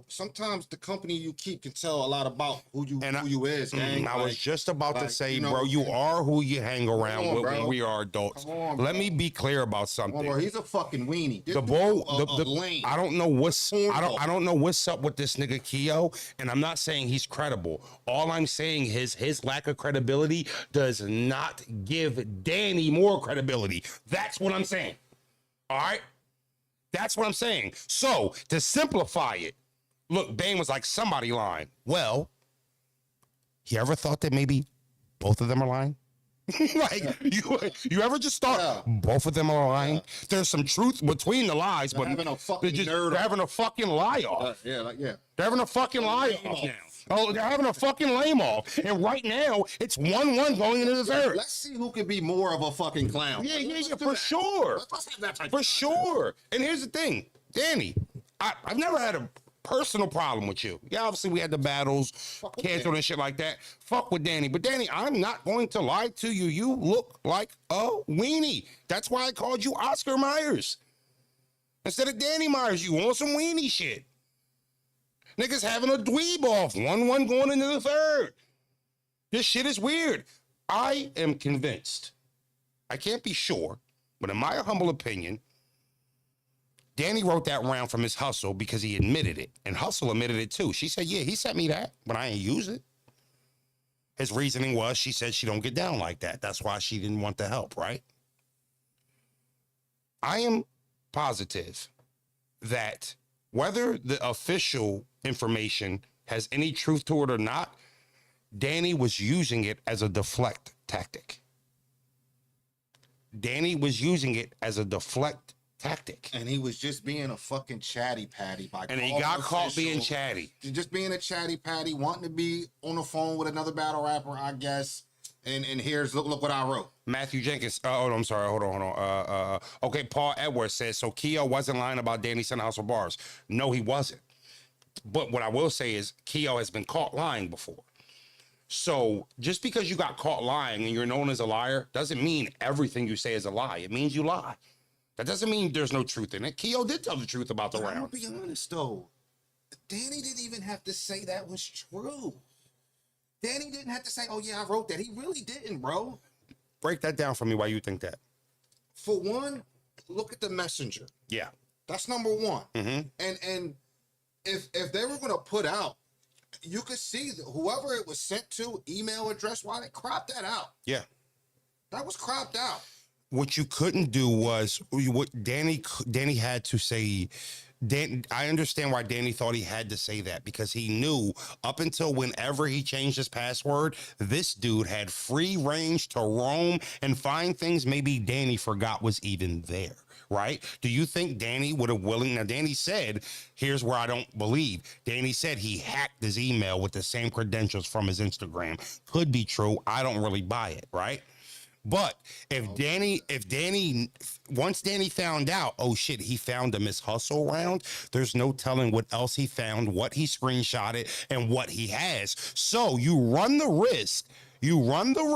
Speaker 3: sometimes the company you keep can tell a lot about who you is. Gang.
Speaker 2: I was just about to say, bro, you
Speaker 3: man.
Speaker 2: are who you hang around with
Speaker 3: bro.
Speaker 2: when we are adults.
Speaker 3: Come on,
Speaker 2: Let
Speaker 3: bro.
Speaker 2: me be clear about something.
Speaker 3: Bro, he's a fucking weenie. This
Speaker 2: The bull,
Speaker 3: lame.
Speaker 2: I don't know what's up with this nigga Keo, and I'm not saying he's credible. All I'm saying is his lack of credibility does not give Danny more credibility. That's what I'm saying. All right? That's what I'm saying. So, to simplify it, look, Bane was like, somebody lying. Well, you ever thought that maybe both of them are lying? You ever just thought both of them are lying? There's some truth between the lies, but
Speaker 3: having a fucking
Speaker 2: they're having a fucking lie off. They're having a fucking lie off now. Oh, they're having a fucking lame off. And right now, it's 1-1 going into the third.
Speaker 3: Let's see who could be more of a fucking clown.
Speaker 2: Yeah, for sure.
Speaker 3: Let's have that type
Speaker 2: For
Speaker 3: of
Speaker 2: sure. And here's the thing, Danny, I've never had a personal problem with you. Yeah, obviously we had the battles, canceled and shit like that. Fuck with Danny. But Danny, I'm not going to lie to you. You look like a weenie. That's why I called you Oscar Myers. Instead of Danny Myers, you want some weenie shit. Niggas having a dweeb off. 1-1 going into the third. This shit is weird. I am convinced. I can't be sure, but in my humble opinion, Danny wrote that round from his Hustle because he admitted it. And Hustle admitted it too. She said, yeah, he sent me that, but I ain't use it. His reasoning was she said she don't get down like that. That's why she didn't want the help, right? I am positive that whether the official information has any truth to it or not, Danny was using it as a deflect tactic. Danny was using it as a deflect tactic.
Speaker 3: And he was just being a fucking chatty patty
Speaker 2: and he got caught being chatty.
Speaker 3: Just being a chatty patty, wanting to be on the phone with another battle rapper, I guess. And here's look what I wrote.
Speaker 2: Matthew Jenkins. Oh, I'm sorry. Hold on. Okay, Paul Edwards says, so Keo wasn't lying about Danny House of Bars. No, he wasn't. But what I will say is Keo has been caught lying before. So just because you got caught lying and you're known as a liar doesn't mean everything you say is a lie. It means you lie. That doesn't mean there's no truth in it. Keo did tell the truth about the round.
Speaker 3: I'm gonna be honest though. Danny didn't even have to say that was true. Danny didn't have to say, oh yeah, I wrote that. He really didn't, bro.
Speaker 2: Break that down for me why you think that.
Speaker 3: For one, look at the messenger.
Speaker 2: Yeah.
Speaker 3: That's number one.
Speaker 2: Mm-hmm.
Speaker 3: And if they were gonna put out, you could see that whoever it was sent to, email address, why they cropped that out.
Speaker 2: Yeah.
Speaker 3: That was cropped out.
Speaker 2: What you couldn't do was what Danny had to say. I understand why Danny thought he had to say that because he knew up until whenever he changed his password, this dude had free range to roam and find things maybe Danny forgot was even there. Right? Do you think Danny would have now Danny said, here's where I don't believe. Danny said he hacked his email with the same credentials from his Instagram. Could be true. I don't really buy it. Right? But once Danny found out, oh shit, he found a Miss Hustle round, there's no telling what else he found, what he screenshotted, and what he has. So you run the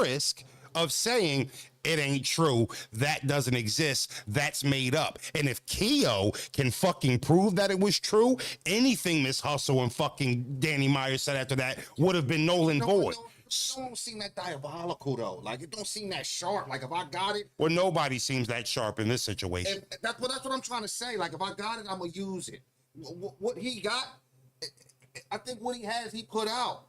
Speaker 2: risk of saying it ain't true, that doesn't exist, that's made up. And if Keo can fucking prove that it was true, anything Miss Hustle and fucking Danny Myers said after that would have been null and void.
Speaker 3: It don't seem that diabolical though. Like it don't seem that sharp. Like if I got it,
Speaker 2: Well, nobody seems that sharp in this situation.
Speaker 3: that's what I'm trying to say. Like if I got it, I'm gonna use it. What he got, I think what he has, he put out.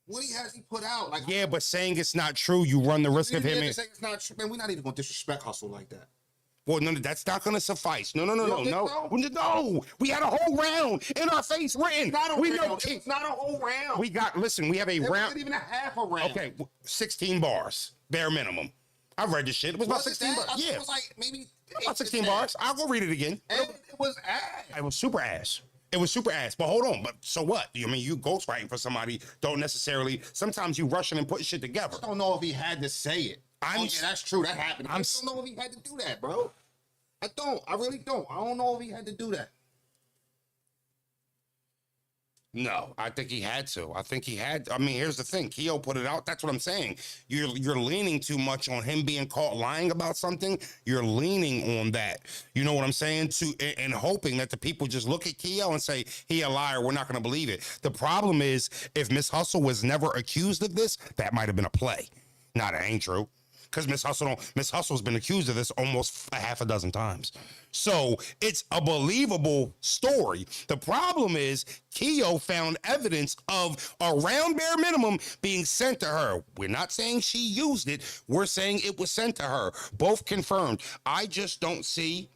Speaker 3: What he has, he put out. Like
Speaker 2: Yeah, but saying it's not true, you run the risk of him.
Speaker 3: Saying it's not true, man. We're not even gonna disrespect Hustle like that.
Speaker 2: Well, no, that's not going to suffice. No.
Speaker 3: don't think so?
Speaker 2: No, we had a whole round in our face written.
Speaker 3: It's not a
Speaker 2: we
Speaker 3: round.
Speaker 2: know
Speaker 3: It's not a whole round.
Speaker 2: we have a
Speaker 3: It
Speaker 2: round.
Speaker 3: wasn't even a half a round.
Speaker 2: Okay, 16 bars, bare minimum. I read this shit. It was about 16 bars.
Speaker 3: Yeah.
Speaker 2: Yeah,
Speaker 3: It was like maybe
Speaker 2: about 16 bars. I'll go read it again.
Speaker 3: And it was ass.
Speaker 2: It was super ass. It was super ass. But hold on. But so what? I mean, you ghostwriting for somebody don't necessarily. Sometimes you rushing and putting shit together.
Speaker 3: I don't know if he had to say it.
Speaker 2: I'm-
Speaker 3: Yeah, that's true. That happened. I don't know if he had to do that, bro. I don't. I really don't. I don't know if he had to do that.
Speaker 2: No, I think he had to. I mean, here's the thing. Keo put it out. That's what I'm saying. You're leaning too much on him being caught lying about something. You're leaning on that. You know what I'm saying? And hoping that the people just look at Keo and say, he a liar. We're not going to believe it. The problem is, if Miss Hustle was never accused of this, that might have been a play. Nah, that ain't true. Because Miss Hustle's been accused of this almost a half a dozen times. So it's a believable story. The problem is Keo found evidence of around bare minimum being sent to her. We're not saying she used it. We're saying it was sent to her. Both confirmed. I just don't see,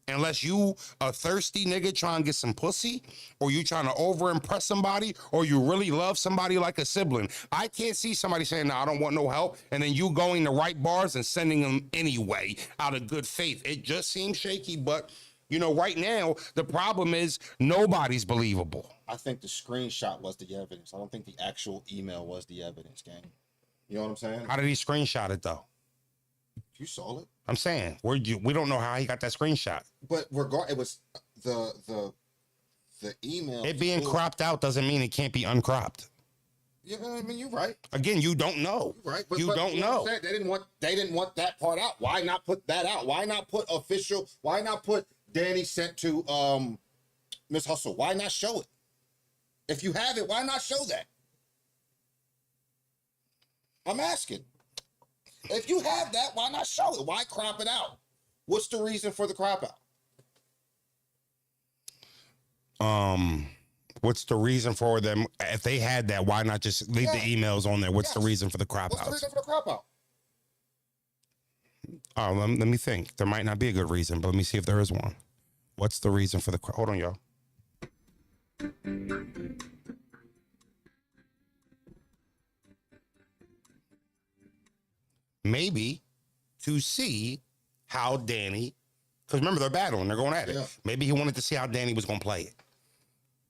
Speaker 2: unless you a thirsty nigga trying to get some pussy, or you trying to over impress somebody, or you really love somebody like a sibling. I can't see somebody saying, no, I don't want no help, and then you going to write bars and sending them anyway out of good faith. It just seems shaky, but you know, right now, the problem is nobody's believable.
Speaker 3: I think the screenshot was the evidence. I don't think the actual email was the evidence, gang. You know what I'm saying?
Speaker 2: How did he screenshot it though?
Speaker 3: You saw it.
Speaker 2: I'm saying, we don't know how he got that screenshot.
Speaker 3: But it was the email.
Speaker 2: It being cropped out doesn't mean it can't be uncropped.
Speaker 3: Yeah, I mean, you're right.
Speaker 2: Again, you don't know.
Speaker 3: You're right.
Speaker 2: You don't know.
Speaker 3: They didn't want that part out. Why not put that out? Why not put official? Why not put Danny sent to Miss Hustle? Why not show it? If you have it, why not show that? I'm asking. If you have that, why not show it? Why crop it out? What's the reason for the crop out?
Speaker 2: What's the reason for them? If they had that, why not just leave the emails on there? What's the reason for the crop
Speaker 3: What's the
Speaker 2: outs?
Speaker 3: reason for the crop out?
Speaker 2: Oh, let me think. There might not be a good reason, but let me see if there is one. What's the reason for the crop? Hold on, y'all. Maybe to see how Danny, because remember they're battling, they're going at it.
Speaker 3: Yeah.
Speaker 2: Maybe he wanted to see how Danny was going to play it.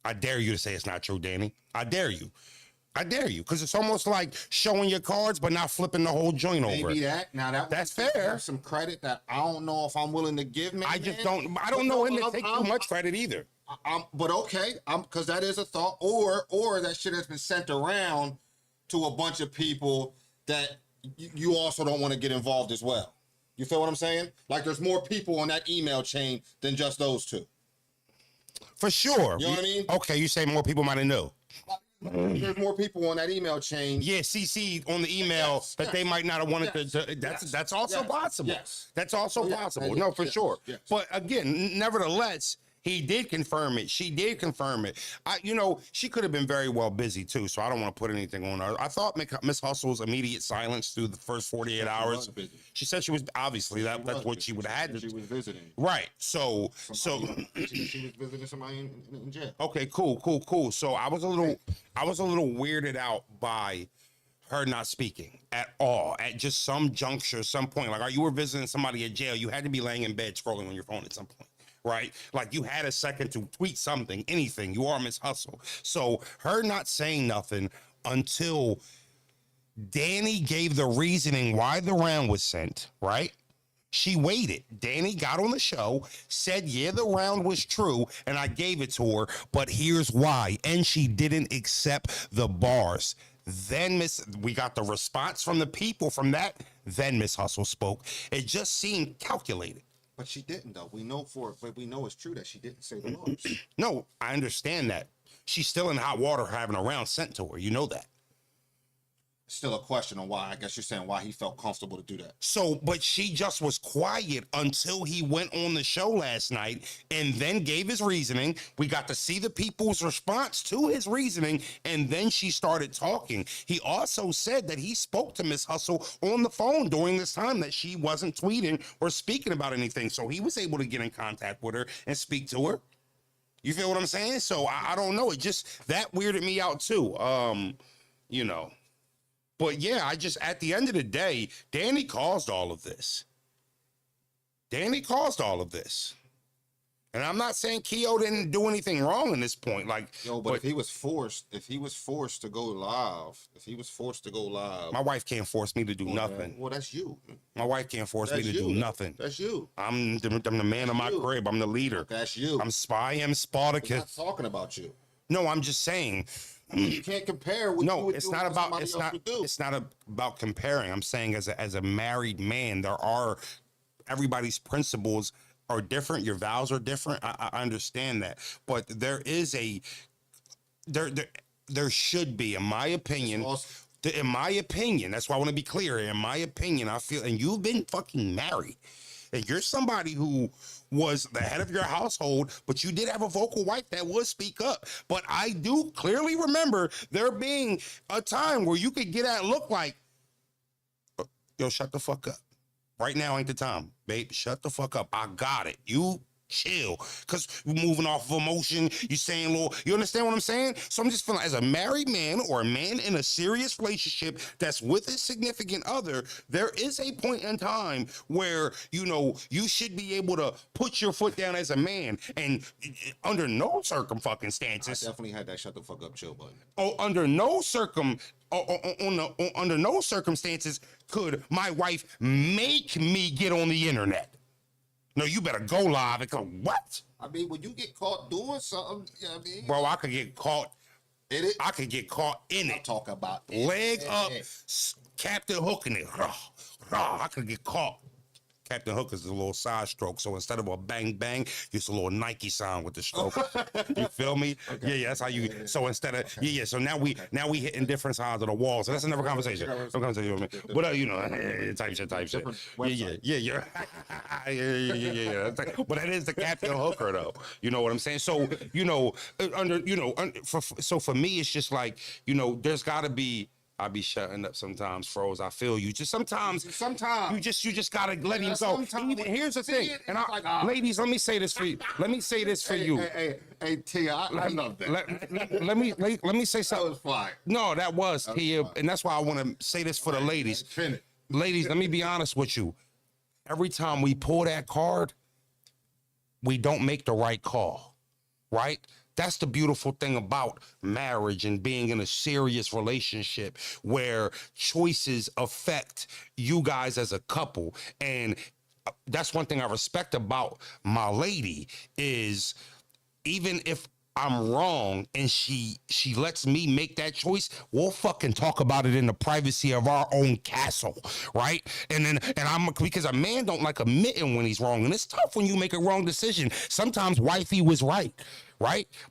Speaker 2: I dare you to say it's not true, Danny. I dare you. I dare you, because it's almost like showing your cards but not flipping the whole joint over.
Speaker 3: Maybe that. Now
Speaker 2: That's
Speaker 3: would
Speaker 2: fair.
Speaker 3: give some credit that I don't know if I'm willing to give.
Speaker 2: I don't know him to take too much credit either.
Speaker 3: But okay, because that is a thought, or that shit has been sent around to a bunch of people that you also don't want to get involved as well. You feel what I'm saying? Like there's more people on that email chain than just those two.
Speaker 2: For sure.
Speaker 3: You know what I mean?
Speaker 2: Okay, you say more people might have known.
Speaker 3: There's more people on that email chain.
Speaker 2: Yeah, CC on the email
Speaker 3: Yes,
Speaker 2: that they might not have wanted to. That's also possible.
Speaker 3: Yes.
Speaker 2: That's also
Speaker 3: Yeah,
Speaker 2: possible.
Speaker 3: yeah,
Speaker 2: No, for
Speaker 3: yes,
Speaker 2: sure.
Speaker 3: yes.
Speaker 2: But again, nevertheless, he did confirm it. She did confirm it. She could have been very well busy too, so I don't want to put anything on her. I thought Miss Hustle's immediate silence through the first 48 hours.
Speaker 3: busy.
Speaker 2: She said she was obviously that's what she would have had to.
Speaker 3: She was visiting.
Speaker 2: Right. So
Speaker 3: she was visiting somebody in jail.
Speaker 2: okay, cool. So I was a little weirded out by her not speaking at all at just some juncture, some point. Like, you were visiting somebody at jail, you had to be laying in bed scrolling on your phone at some point, right? Like, you had a second to tweet something, anything. You are Miss Hustle. So her not saying nothing until Danny gave the reasoning why the round was sent, right? She waited. Danny got on the show, said, yeah, the round was true, and I gave it to her, but here's why. And she didn't accept the bars. Then we got the response from the people from that. Then Miss Hustle spoke. It just seemed calculated.
Speaker 3: But she didn't, though. We know it's true that she didn't say the bars.
Speaker 2: No, I understand that. She's still in hot water having a round sent to her. You know that.
Speaker 3: Still a question on why. I guess you're saying why he felt comfortable to do that.
Speaker 2: So, but she just was quiet until he went on the show last night and then gave his reasoning. We got to see the people's response to his reasoning, and then she started talking. He also said that he spoke to Miss Hustle on the phone during this time, that she wasn't tweeting or speaking about anything. So he was able to get in contact with her and speak to her. You feel what I'm saying? So I don't know. It just, that weirded me out too. You know. But yeah, at the end of the day, Danny caused all of this. Danny caused all of this. And I'm not saying Keo didn't do anything wrong in this point. Like,
Speaker 3: but if he was forced to go live,
Speaker 2: my wife can't force me to do nothing.
Speaker 3: Well, that's you.
Speaker 2: My wife can't force me to do nothing.
Speaker 3: That's you.
Speaker 2: I'm the man of my crib. I'm the leader.
Speaker 3: That's you.
Speaker 2: I'm Spartacus.
Speaker 3: I'm not talking about you.
Speaker 2: No, I'm just saying.
Speaker 3: You can't compare what you would
Speaker 2: it's
Speaker 3: do
Speaker 2: not
Speaker 3: with
Speaker 2: about
Speaker 3: somebody else would do.
Speaker 2: it's not about comparing. I'm saying as a married man, everybody's principles are different. Your vows are different. I understand that, but there should be, in my opinion. In my opinion, that's why I want to be clear. In my opinion, I feel, and you've been fucking married, and you're somebody who was the head of your household, but you did have a vocal wife that would speak up. But I do clearly remember there being a time where you could get that look like, yo, shut the fuck up. Right now ain't the time, babe. Shut the fuck up. I got it. You chill. Because you're moving off of emotion. You saying, Lord, you understand what I'm saying? So I'm just feeling, as a married man or a man in a serious relationship that's with a significant other, there is a point in time where, you should be able to put your foot down as a man. And under no circumstances.
Speaker 3: I definitely had that shut the fuck up chill button.
Speaker 2: Under no circumstances could my wife make me get on the internet. No, you better go live and go, what?
Speaker 3: I mean, when you get caught doing something, you know what I mean?
Speaker 2: Bro, I could get caught in it. I could get caught in it.
Speaker 3: I'm talking about
Speaker 2: leg up, Captain hooking it. I could get caught. Captain Hook is a little side stroke, so instead of a bang bang, it's a little Nike sign with the stroke. You feel me? Okay. Yeah, that's how you. So instead of so now we hitting different sides of the wall. So that's another conversation. No conversation with me. But type shit. Yeah. But that is the Captain Hooker, though. You know what I'm saying? So for me, it's just like there's got to be. I be shutting up sometimes, Froze. I feel you. Just sometimes you just gotta let him go. Here's the thing, and ladies, let me say this for you.
Speaker 3: Hey, Tia, I love that.
Speaker 2: Let me say something.
Speaker 3: That was fire.
Speaker 2: No, that was Tia, and that's why I want to say this for the ladies. Ladies, let me be honest with you. Every time we pull that card, we don't make the right call, right? That's the beautiful thing about marriage and being in a serious relationship where choices affect you guys as a couple. And that's one thing I respect about my lady is even if I'm wrong and she lets me make that choice, we'll fucking talk about it in the privacy of our own castle, right? And because a man don't like admitting when he's wrong, and it's tough when you make a wrong decision. Sometimes wifey was right,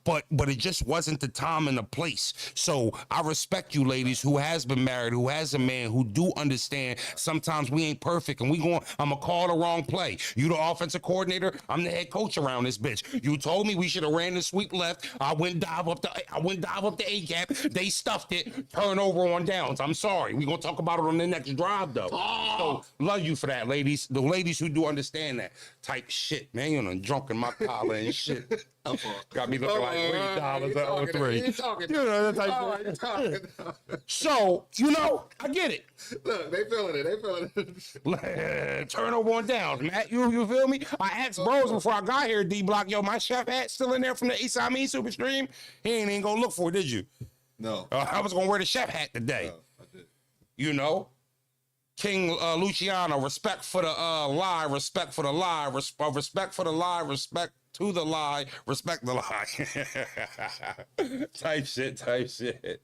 Speaker 2: but it just wasn't the time and the place. So I respect you ladies who has been married, who has a man, who do understand sometimes we ain't perfect and I'm gonna call the wrong play. You the offensive coordinator, I'm the head coach around this bitch. You told me we should have ran the sweep left. I went dive up the A gap. They stuffed it. Turnover on downs. I'm sorry. We gonna talk about it on the next drive though. So love you for that, ladies. The ladies who do understand that type shit, man. You done drunk in my collar and shit. Got me looking like $3 You know, that type of So, I get it.
Speaker 3: Look, they feeling it.
Speaker 2: Turnover on downs, Matt. You feel me? I asked bros before I got here, D-Block, yo, my chef hat still in there from the East Side Mean Super Stream? He ain't even gonna look for it, did you?
Speaker 3: No.
Speaker 2: I was gonna wear the chef hat today.
Speaker 3: No, I did.
Speaker 2: You know, King Luciano, respect for the lie, respect for the lie, respect for the lie, respect to the lie, respect the lie. type shit.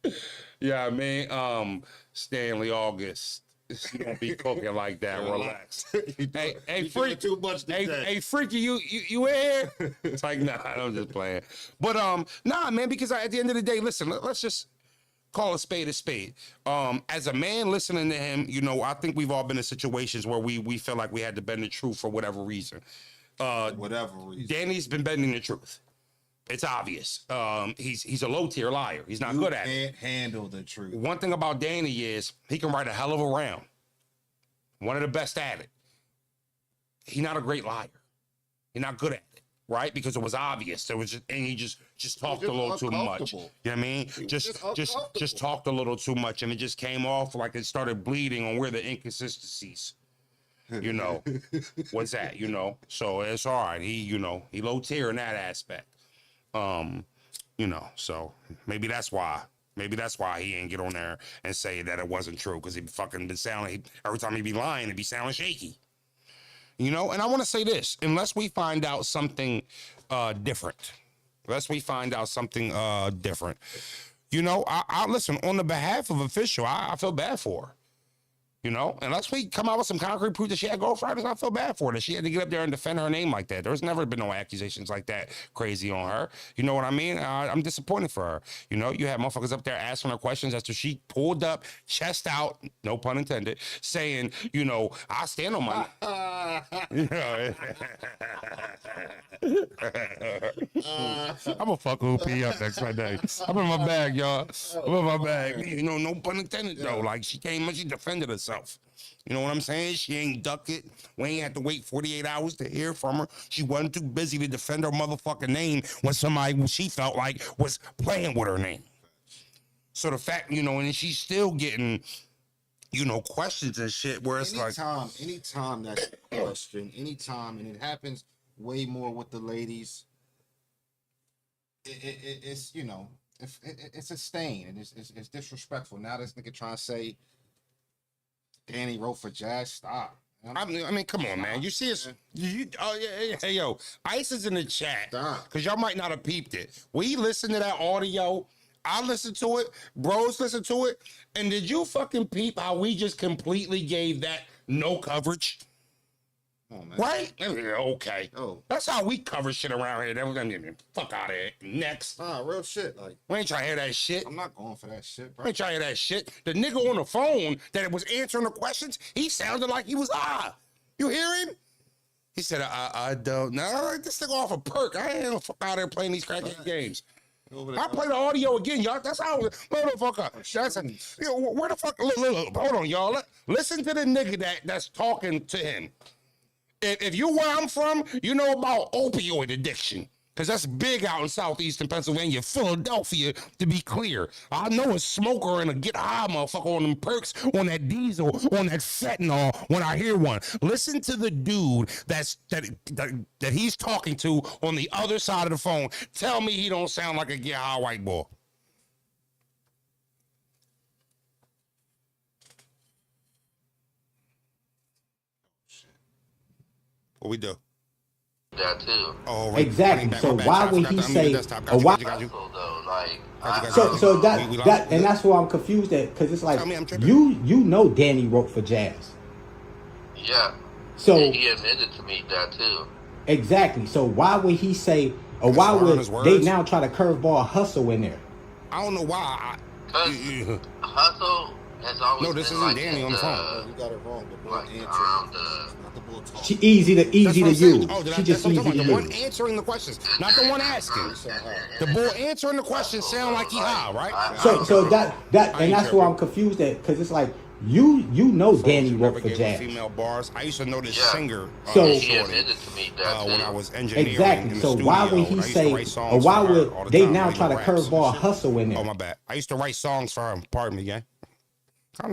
Speaker 2: Yeah, I mean, Stanley August. You don't be cooking like that. Relax. Hey, freak.
Speaker 3: Too much
Speaker 2: Hey, freaky, you in here? It's like, nah, I'm just playing. But nah, man, because at the end of the day, listen, let's just call a spade a spade. As a man listening to him, you know, I think we've all been in situations where we feel like we had to bend the truth for whatever reason.
Speaker 3: Whatever reason.
Speaker 2: Danny's been bending the truth. It's obvious. He's a low tier liar. He's not good at it.
Speaker 3: Can't handle the truth.
Speaker 2: One thing about Danny is he can write a hell of a round. One of the best at it. He's not a great liar. He's not good at it, right? Because it was obvious. There was and he just talked a little too much. You know what I mean? Just talked a little too much, and it just came off like it started bleeding on where the inconsistencies. You know, what's that? You know, so it's all right. He low tier in that aspect. You know, so maybe that's why he ain't get on there and say that it wasn't true, because he fucking been sounding, every time he be lying, it be sounding shaky. You know, and I want to say this, unless we find out something different, you know, I listen, on the behalf of Official, I feel bad for her. You know, unless we come out with some concrete proof that she had ghostwriters, I feel bad for her that she had to get up there and defend her name like that. There's never been no accusations like that crazy on her. You know what I mean? I'm disappointed for her. You know, you had motherfuckers up there asking her questions after she pulled up, chest out, no pun intended, saying, you know, I stand on my... I'm gonna fuck OP up next Monday. I'm in my bag, y'all. I'm in my bag. You know, no pun intended, though. Like, she came and she defended herself. You know what I'm saying? She ain't duck it. We ain't had to wait 48 hours to hear from her. She wasn't too busy to defend her motherfucking name when somebody she felt like was playing with her name. So the fact, you know, and she's still getting, you know, questions and shit where it's
Speaker 3: anytime that's a question, anytime, and it happens way more with the ladies, it's, you know, it's a stain, and it's disrespectful. Now this nigga trying to say Danny wrote for Jazz. Stop.
Speaker 2: I mean, come on, man. You see us? Hey, yo, Ice is in the chat because y'all might not have peeped it. We listened to that audio. I listened to it. Bros listened to it. And did you fucking peep how we just completely gave that no coverage?
Speaker 3: Come on, man.
Speaker 2: Right? Okay.
Speaker 3: Oh.
Speaker 2: That's how we cover shit around here. Fuck out of here. Next.
Speaker 3: Real shit. Like,
Speaker 2: We ain't trying to hear that shit.
Speaker 3: I'm not going for that shit, bro.
Speaker 2: We ain't trying to hear that shit. The nigga on the phone that was answering the questions, he sounded like he was You hear him? He said, I don't know. This nigga off a perk. I ain't gonna fuck out there playing these crackhead games. I play the audio again, y'all. That's how, motherfucker. Where the fuck? Look, hold on, y'all. Listen to the nigga that's talking to him. If you where I'm from, you know about opioid addiction. Because that's big out in southeastern Pennsylvania, Philadelphia, to be clear. I know a smoker and a get high motherfucker on them perks, on that diesel, on that fentanyl when I hear one. Listen to the dude that he's talking to on the other side of the phone. Tell me he don't sound like a get high white boy. What we do?
Speaker 4: That too.
Speaker 2: Oh, right.
Speaker 5: Exactly. So why would he say? Why?
Speaker 4: So though, like,
Speaker 5: So that and that's why I'm confused at, because it's like you know Danny wrote for Jazz.
Speaker 4: Yeah.
Speaker 5: So
Speaker 4: and he admitted to me that too.
Speaker 5: Exactly. So why would he say, or why would they now try to curveball Hustle in there?
Speaker 2: I don't know why.
Speaker 4: Hustle has always
Speaker 2: no, this
Speaker 4: been
Speaker 2: isn't
Speaker 4: like
Speaker 2: Danny on the phone.
Speaker 3: You got it wrong. The boy
Speaker 4: like
Speaker 3: answered.
Speaker 4: around
Speaker 3: Not the bull talk.
Speaker 5: She easy to use. She just easy to
Speaker 2: The one
Speaker 5: use.
Speaker 2: answering the questions, not the one asking. The boy answering the questions sound like he high, right?
Speaker 5: So that and that's why I'm confused at, because it's like you know Danny wrote for Jazz.
Speaker 2: Female bars. I used to know this singer.
Speaker 5: So
Speaker 4: he admitted to me that
Speaker 2: when I was engineering.
Speaker 5: Exactly.
Speaker 2: In the
Speaker 5: So
Speaker 2: studio,
Speaker 5: why would he say, or why would they now try to curveball Hustle in there?
Speaker 2: Oh my bad. I used to write songs for him. Pardon me, gang.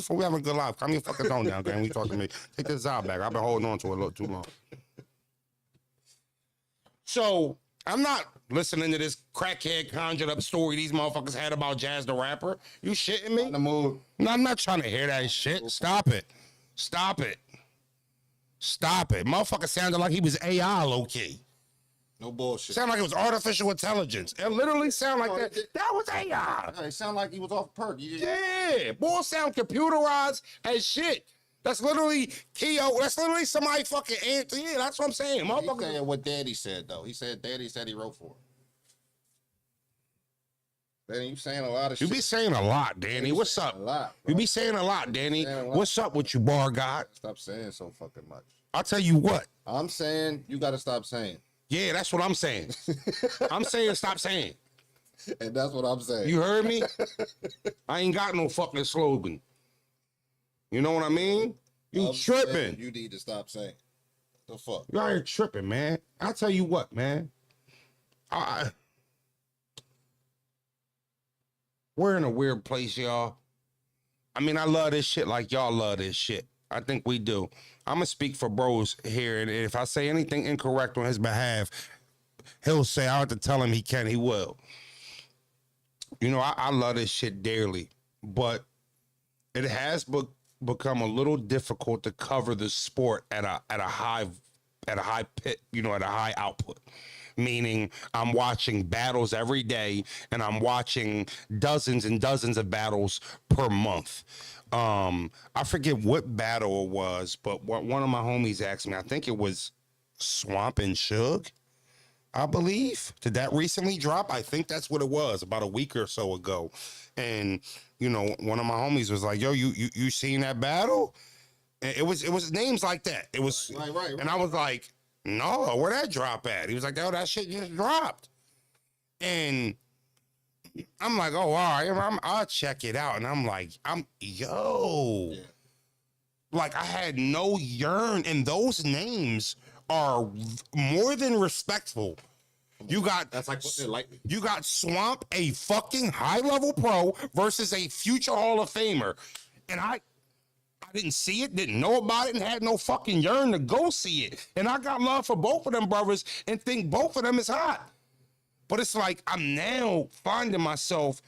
Speaker 2: We having a good life. Calm your fucking tone down, gang. We talking to me. Take this out back. I've been holding on to it a little too long. So I'm not listening to this crackhead conjured up story these motherfuckers had about Jazz the Rapper. You shitting me?
Speaker 3: In the mood.
Speaker 2: No, I'm not trying to hear that shit. Stop it. Stop it. Stop it. Motherfucker sounded like he was AI low key.
Speaker 3: No bullshit.
Speaker 2: Sound like it was artificial intelligence. It literally sounded like that. That was AI.
Speaker 3: Yeah, it sounded like he was off perk.
Speaker 2: Yeah. Boy, sound computerized as shit. That's literally Keo. That's literally somebody fucking answer. Yeah, that's what I'm saying.
Speaker 3: He
Speaker 2: Motherfucker.
Speaker 3: said what Daddy said, though. He said Daddy said he wrote for it. Danny, you saying a lot of
Speaker 2: You
Speaker 3: shit.
Speaker 2: be saying a lot, Danny.
Speaker 3: You
Speaker 2: What's
Speaker 3: saying
Speaker 2: up?
Speaker 3: a lot, bro.
Speaker 2: You be saying a lot, Danny.
Speaker 3: Saying a lot.
Speaker 2: What's up with you, bar god?
Speaker 3: Stop saying so fucking much.
Speaker 2: I'll tell you what.
Speaker 3: I'm saying you got to stop saying.
Speaker 2: Yeah, that's what I'm saying. I'm saying stop saying.
Speaker 3: And that's what I'm saying.
Speaker 2: You heard me? I ain't got no fucking slogan. You know what I mean? You
Speaker 3: I'm
Speaker 2: tripping.
Speaker 3: saying you need to stop saying. The fuck?
Speaker 2: You out here tripping, man. I'll tell you what, man. We're in a weird place, y'all. I mean, I love this shit like y'all love this shit. I think we do. I'm going to speak for bros here, and if I say anything incorrect on his behalf, he'll say I have to tell him he can, he will. You know, I love this shit dearly, but it has become a little difficult to cover the sport at a high pit, you know, at a high output. Meaning I'm watching battles every day and I'm watching dozens and dozens of battles per month. I forget what battle it was, but one of my homies asked me, I think it was Swamp and Suge, I believe. Did that recently drop? I think that's what it was, about a week or so ago. And, you know, one of my homies was like, yo, you seen that battle? And it was names like that. It was,
Speaker 3: Right.
Speaker 2: And I was like, no, where that drop at? He was like, oh, that shit just dropped. And I'm like, oh, all right, I'll check it out. And I'm like, yo. Yeah. Like, I had no yearn, and those names are more than respectful. You got
Speaker 3: That's like putting it lightly.
Speaker 2: You got Swamp, a fucking high-level pro, versus a future Hall of Famer. And I didn't see it, didn't know about it, and had no fucking yearn to go see it. And I got love for both of them brothers and think both of them is hot. But it's like I'm now finding myself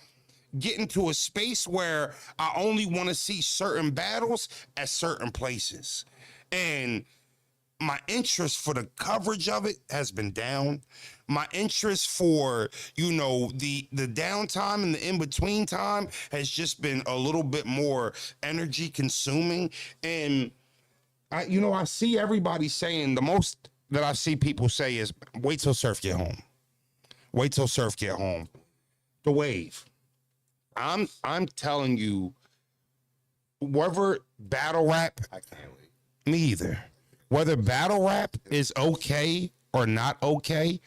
Speaker 2: getting to a space where I only want to see certain battles at certain places. And my interest for the coverage of it has been down. My interest for, you know, the downtime and the in-between time has just been a little bit more energy consuming. And I see everybody saying, the most that I see people say is, wait till Surf get home. Wait till Surf get home. The wave. I'm telling you, whether battle rap,
Speaker 3: I can't wait.
Speaker 2: me either. Whether battle rap is okay or not okay,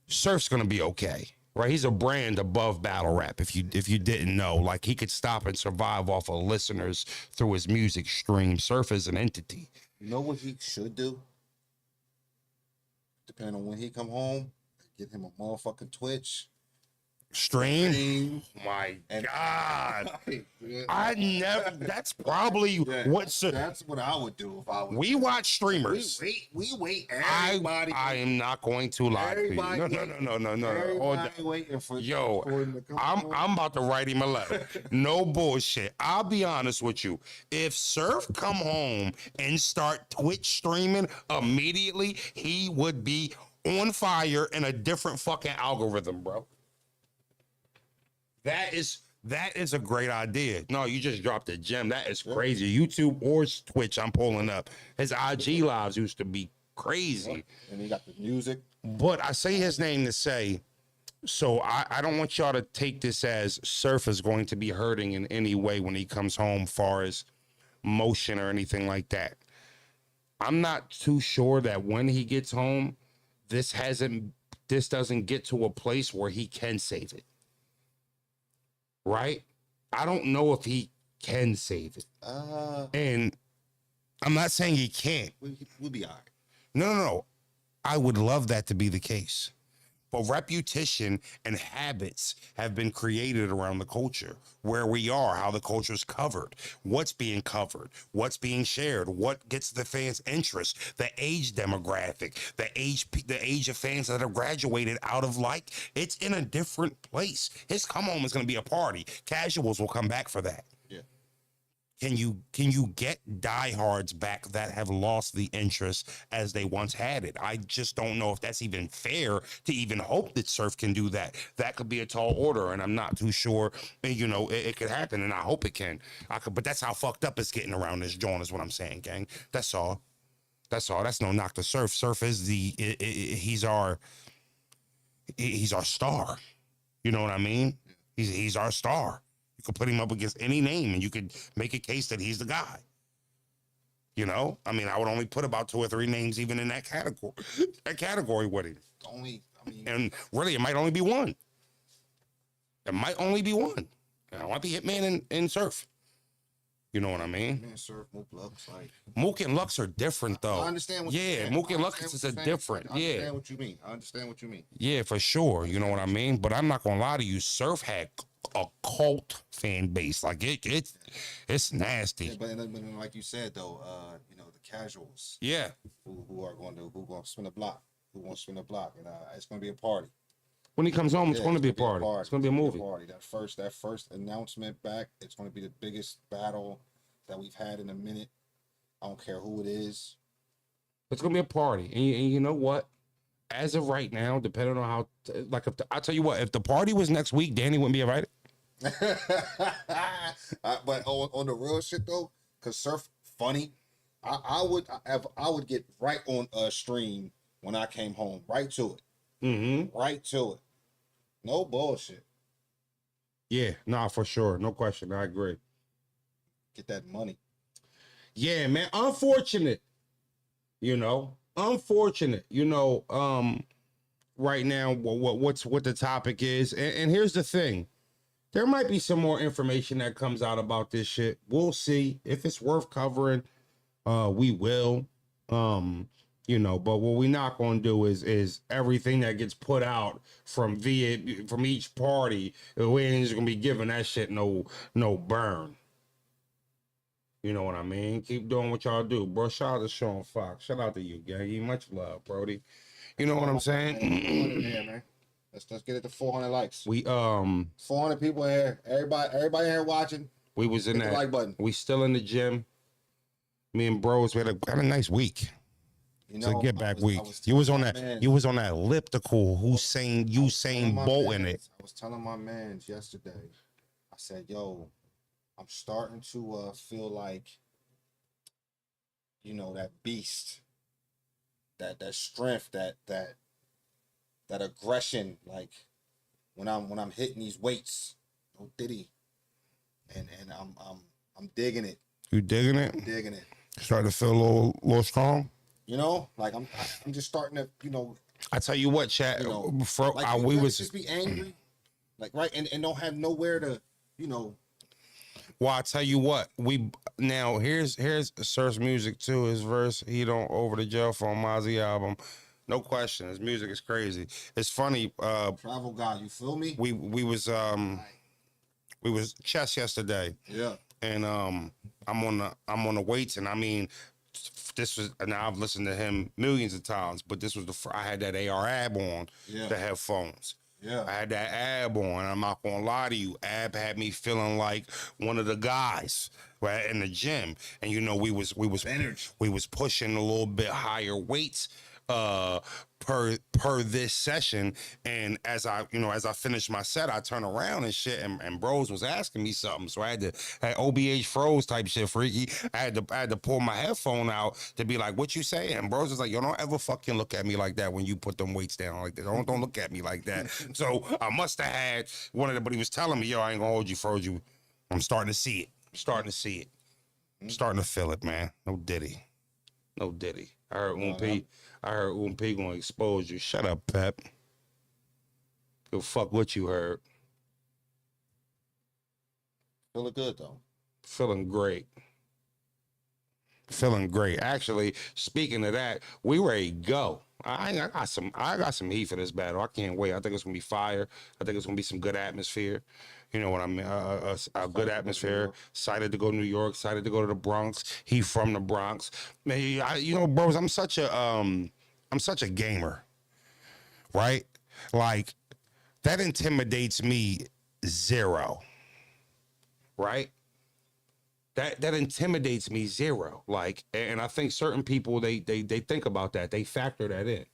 Speaker 2: Surf's gonna be okay, right? He's a brand above battle rap. If you didn't know, like, he could stop and survive off of listeners through his music stream. Surf is an entity.
Speaker 3: You know what he should do? Depending on when he come home, get him a motherfucking Twitch.
Speaker 2: Stream. My God. I never. That's probably
Speaker 3: That's what I would do if I was.
Speaker 2: We watch streamers.
Speaker 3: We wait. Everybody.
Speaker 2: I am not going to lie to you. No.
Speaker 3: Everybody waiting for.
Speaker 2: Yo,
Speaker 3: for him to come
Speaker 2: I'm about to write him a letter. No bullshit. I'll be honest with you. If Surf come home and start Twitch streaming immediately, he would be on fire in a different fucking algorithm, bro. That is a great idea. No, you just dropped a gem. That is crazy. YouTube or Twitch, I'm pulling up. His IG lives used to be crazy.
Speaker 3: And he got the music.
Speaker 2: But I say his name to say, so I don't want y'all to take this as Surf is going to be hurting in any way when he comes home, far as motion or anything like that. I'm not too sure that when he gets home, this doesn't get to a place where he can save it. Right? I don't know if he can save it. And I'm not saying he can't.
Speaker 3: We'll be all right.
Speaker 2: No. I would love that to be the case. But reputation and habits have been created around the culture, where we are, how the culture is covered, what's being covered, what's being shared, what gets the fans' interest, the age demographic, the age of fans that have graduated out of it's in a different place. His come home is going to be a party. Casuals will come back for that.
Speaker 3: Yeah.
Speaker 2: Can you get diehards back that have lost the interest as they once had it? I just don't know if that's even fair to even hope that Surf can do that. That could be a tall order, and I'm not too sure. It could happen, and I hope it can. But that's how fucked up it's getting around this joint, is what I'm saying, gang. That's all. That's all. That's no knock to Surf. Surf is he's our star. You know what I mean? He's our star. You could put him up against any name, and you could make a case that he's the guy. I mean, I would only put about 2 or 3 names even in that category with him. And really, it might only be one. It might only be one. It might be Hitman and Surf. You know what I mean?
Speaker 3: Man, Surf, Mook, Lux,
Speaker 2: Mook and Lux are different, though.
Speaker 3: I understand what you're saying.
Speaker 2: Mook and Lux is different.
Speaker 3: I understand what you mean. I understand what you mean.
Speaker 2: Yeah, for sure. You know what I mean? But I'm not gonna lie to you. Surf had a cult fan base. It's nasty.
Speaker 3: Yeah, but like you said though, the casuals.
Speaker 2: Yeah.
Speaker 3: Who are going to spin the block? Who wants to spin the block? And it's going to be a party.
Speaker 2: When he comes home, it's going to be a party. It's going to be a movie.
Speaker 3: That first announcement back, it's going to be the biggest battle that we've had in a minute. I don't care who it is.
Speaker 2: It's going to be a party, and you know what? As of right now, depending on how, I'll tell you what, if the party was next week, Danny wouldn't be invited.
Speaker 3: But on the real shit though, cause Surf funny, I would get right on a stream when I came home, right to it, right to it, no bullshit.
Speaker 2: Yeah, nah, for sure, no question, I agree.
Speaker 3: Get that money.
Speaker 2: Yeah, man, unfortunate, unfortunate, right now, what the topic is, and here's the thing. There might be some more information that comes out about this shit. We'll see if it's worth covering. We will. But what we're not gonna do is everything that gets put out from each party. We ain't just gonna be giving that shit no burn. You know what I mean? Keep doing what y'all do, bro. Shout out to Sean Fox. Shout out to you, gang. You much love, Brody. You know what I'm saying?
Speaker 3: Yeah, man. Let's get it to 400 likes.
Speaker 2: We
Speaker 3: 400 people here. Everybody here watching.
Speaker 2: We was in
Speaker 3: hit the like button.
Speaker 2: We still in the gym. Me and bros, we had a nice week. It's a get back week. You was on that elliptical Usain Bolt in it.
Speaker 3: I was telling my mans yesterday. I said, "Yo, I'm starting to feel like, that beast, that strength, that aggression, like when I'm hitting these weights, no diddy, and I'm digging it.
Speaker 2: You digging it?
Speaker 3: I'm digging it.
Speaker 2: Starting to feel a little strong.
Speaker 3: Like I'm just starting to,
Speaker 2: I tell you what, chat.
Speaker 3: We was just be angry, right, and don't have nowhere to,
Speaker 2: Well, I tell you what, here's Surf's music too. His verse, he don't over the jail for Mozzie album. No question, his music is crazy. It's funny.
Speaker 3: Travel guy, you feel me?
Speaker 2: We was chess yesterday.
Speaker 3: Yeah.
Speaker 2: And I'm on the weights, and I mean, this was, and I've listened to him millions of times, but this was I had that AR Ab on, the headphones.
Speaker 3: Yeah.
Speaker 2: I had that Ab on. I'm not gonna lie to you. Ab had me feeling like one of the guys right in the gym, and we was pushing a little bit higher weights per this session. And as I finished my set, I turned around and shit, and bros was asking me something, so I had OBH froze type shit, freaky. I had to pull my headphone out to be like, "What you say?" And bros was like, "Yo, don't ever fucking look at me like that when you put them weights down like that. Don't look at me like that." So I must have had one of them, but he was telling me, "Yo, I ain't gonna hold you, froze you. I'm starting to see it. I'm starting to feel it, man. No diddy. I heard P gonna expose you. Shut up, Pep. Go fuck what you heard.
Speaker 3: Feeling good though.
Speaker 2: Feeling great. Feeling great. Actually, speaking of that, we ready to go. I got some heat for this battle. I can't wait. I think it's gonna be fire. I think it's gonna be some good atmosphere. You know what I mean? A good atmosphere. Excited to go to New York. Excited to go to the Bronx. He from the Bronx. Man, you know, bros, I'm such a gamer, right? Like that intimidates me zero, right? That intimidates me zero. Like, and I think certain people they think about that. They factor that in.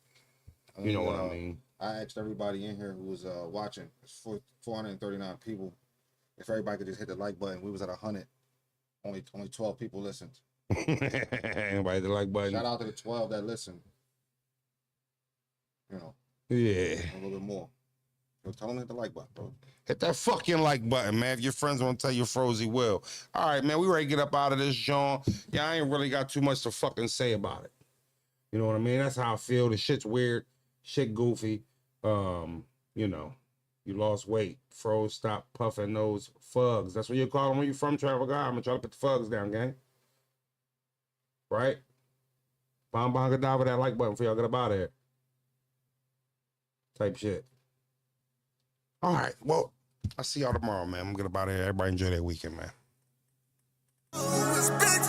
Speaker 2: You know what I mean?
Speaker 3: I asked everybody in here who was watching. It's 439 people. If everybody could just hit the like button, we was at 100. Only 12 people listened.
Speaker 2: Anybody the like button?
Speaker 3: Shout out to the 12 that listened. You know.
Speaker 2: Yeah.
Speaker 3: A little bit more. So tell them to hit the like button, bro.
Speaker 2: Hit that fucking like button, man. If your friends want to tell you Frozy will. All right, man. We ready to get up out of this, John. Yeah, I ain't really got too much to fucking say about it. You know what I mean? That's how I feel. The shit's weird. Shit goofy. You know, you lost weight. Froze, stop puffing those fugs. That's what you call them when you from Travel Guy. I'm gonna try to put the fugs down, gang. Right? Bang bang die with that like button for y'all get up out of here. Type shit. All right. Well, I'll see y'all tomorrow, man. I'm gonna get up out of here. Everybody enjoy their weekend, man.
Speaker 1: It's big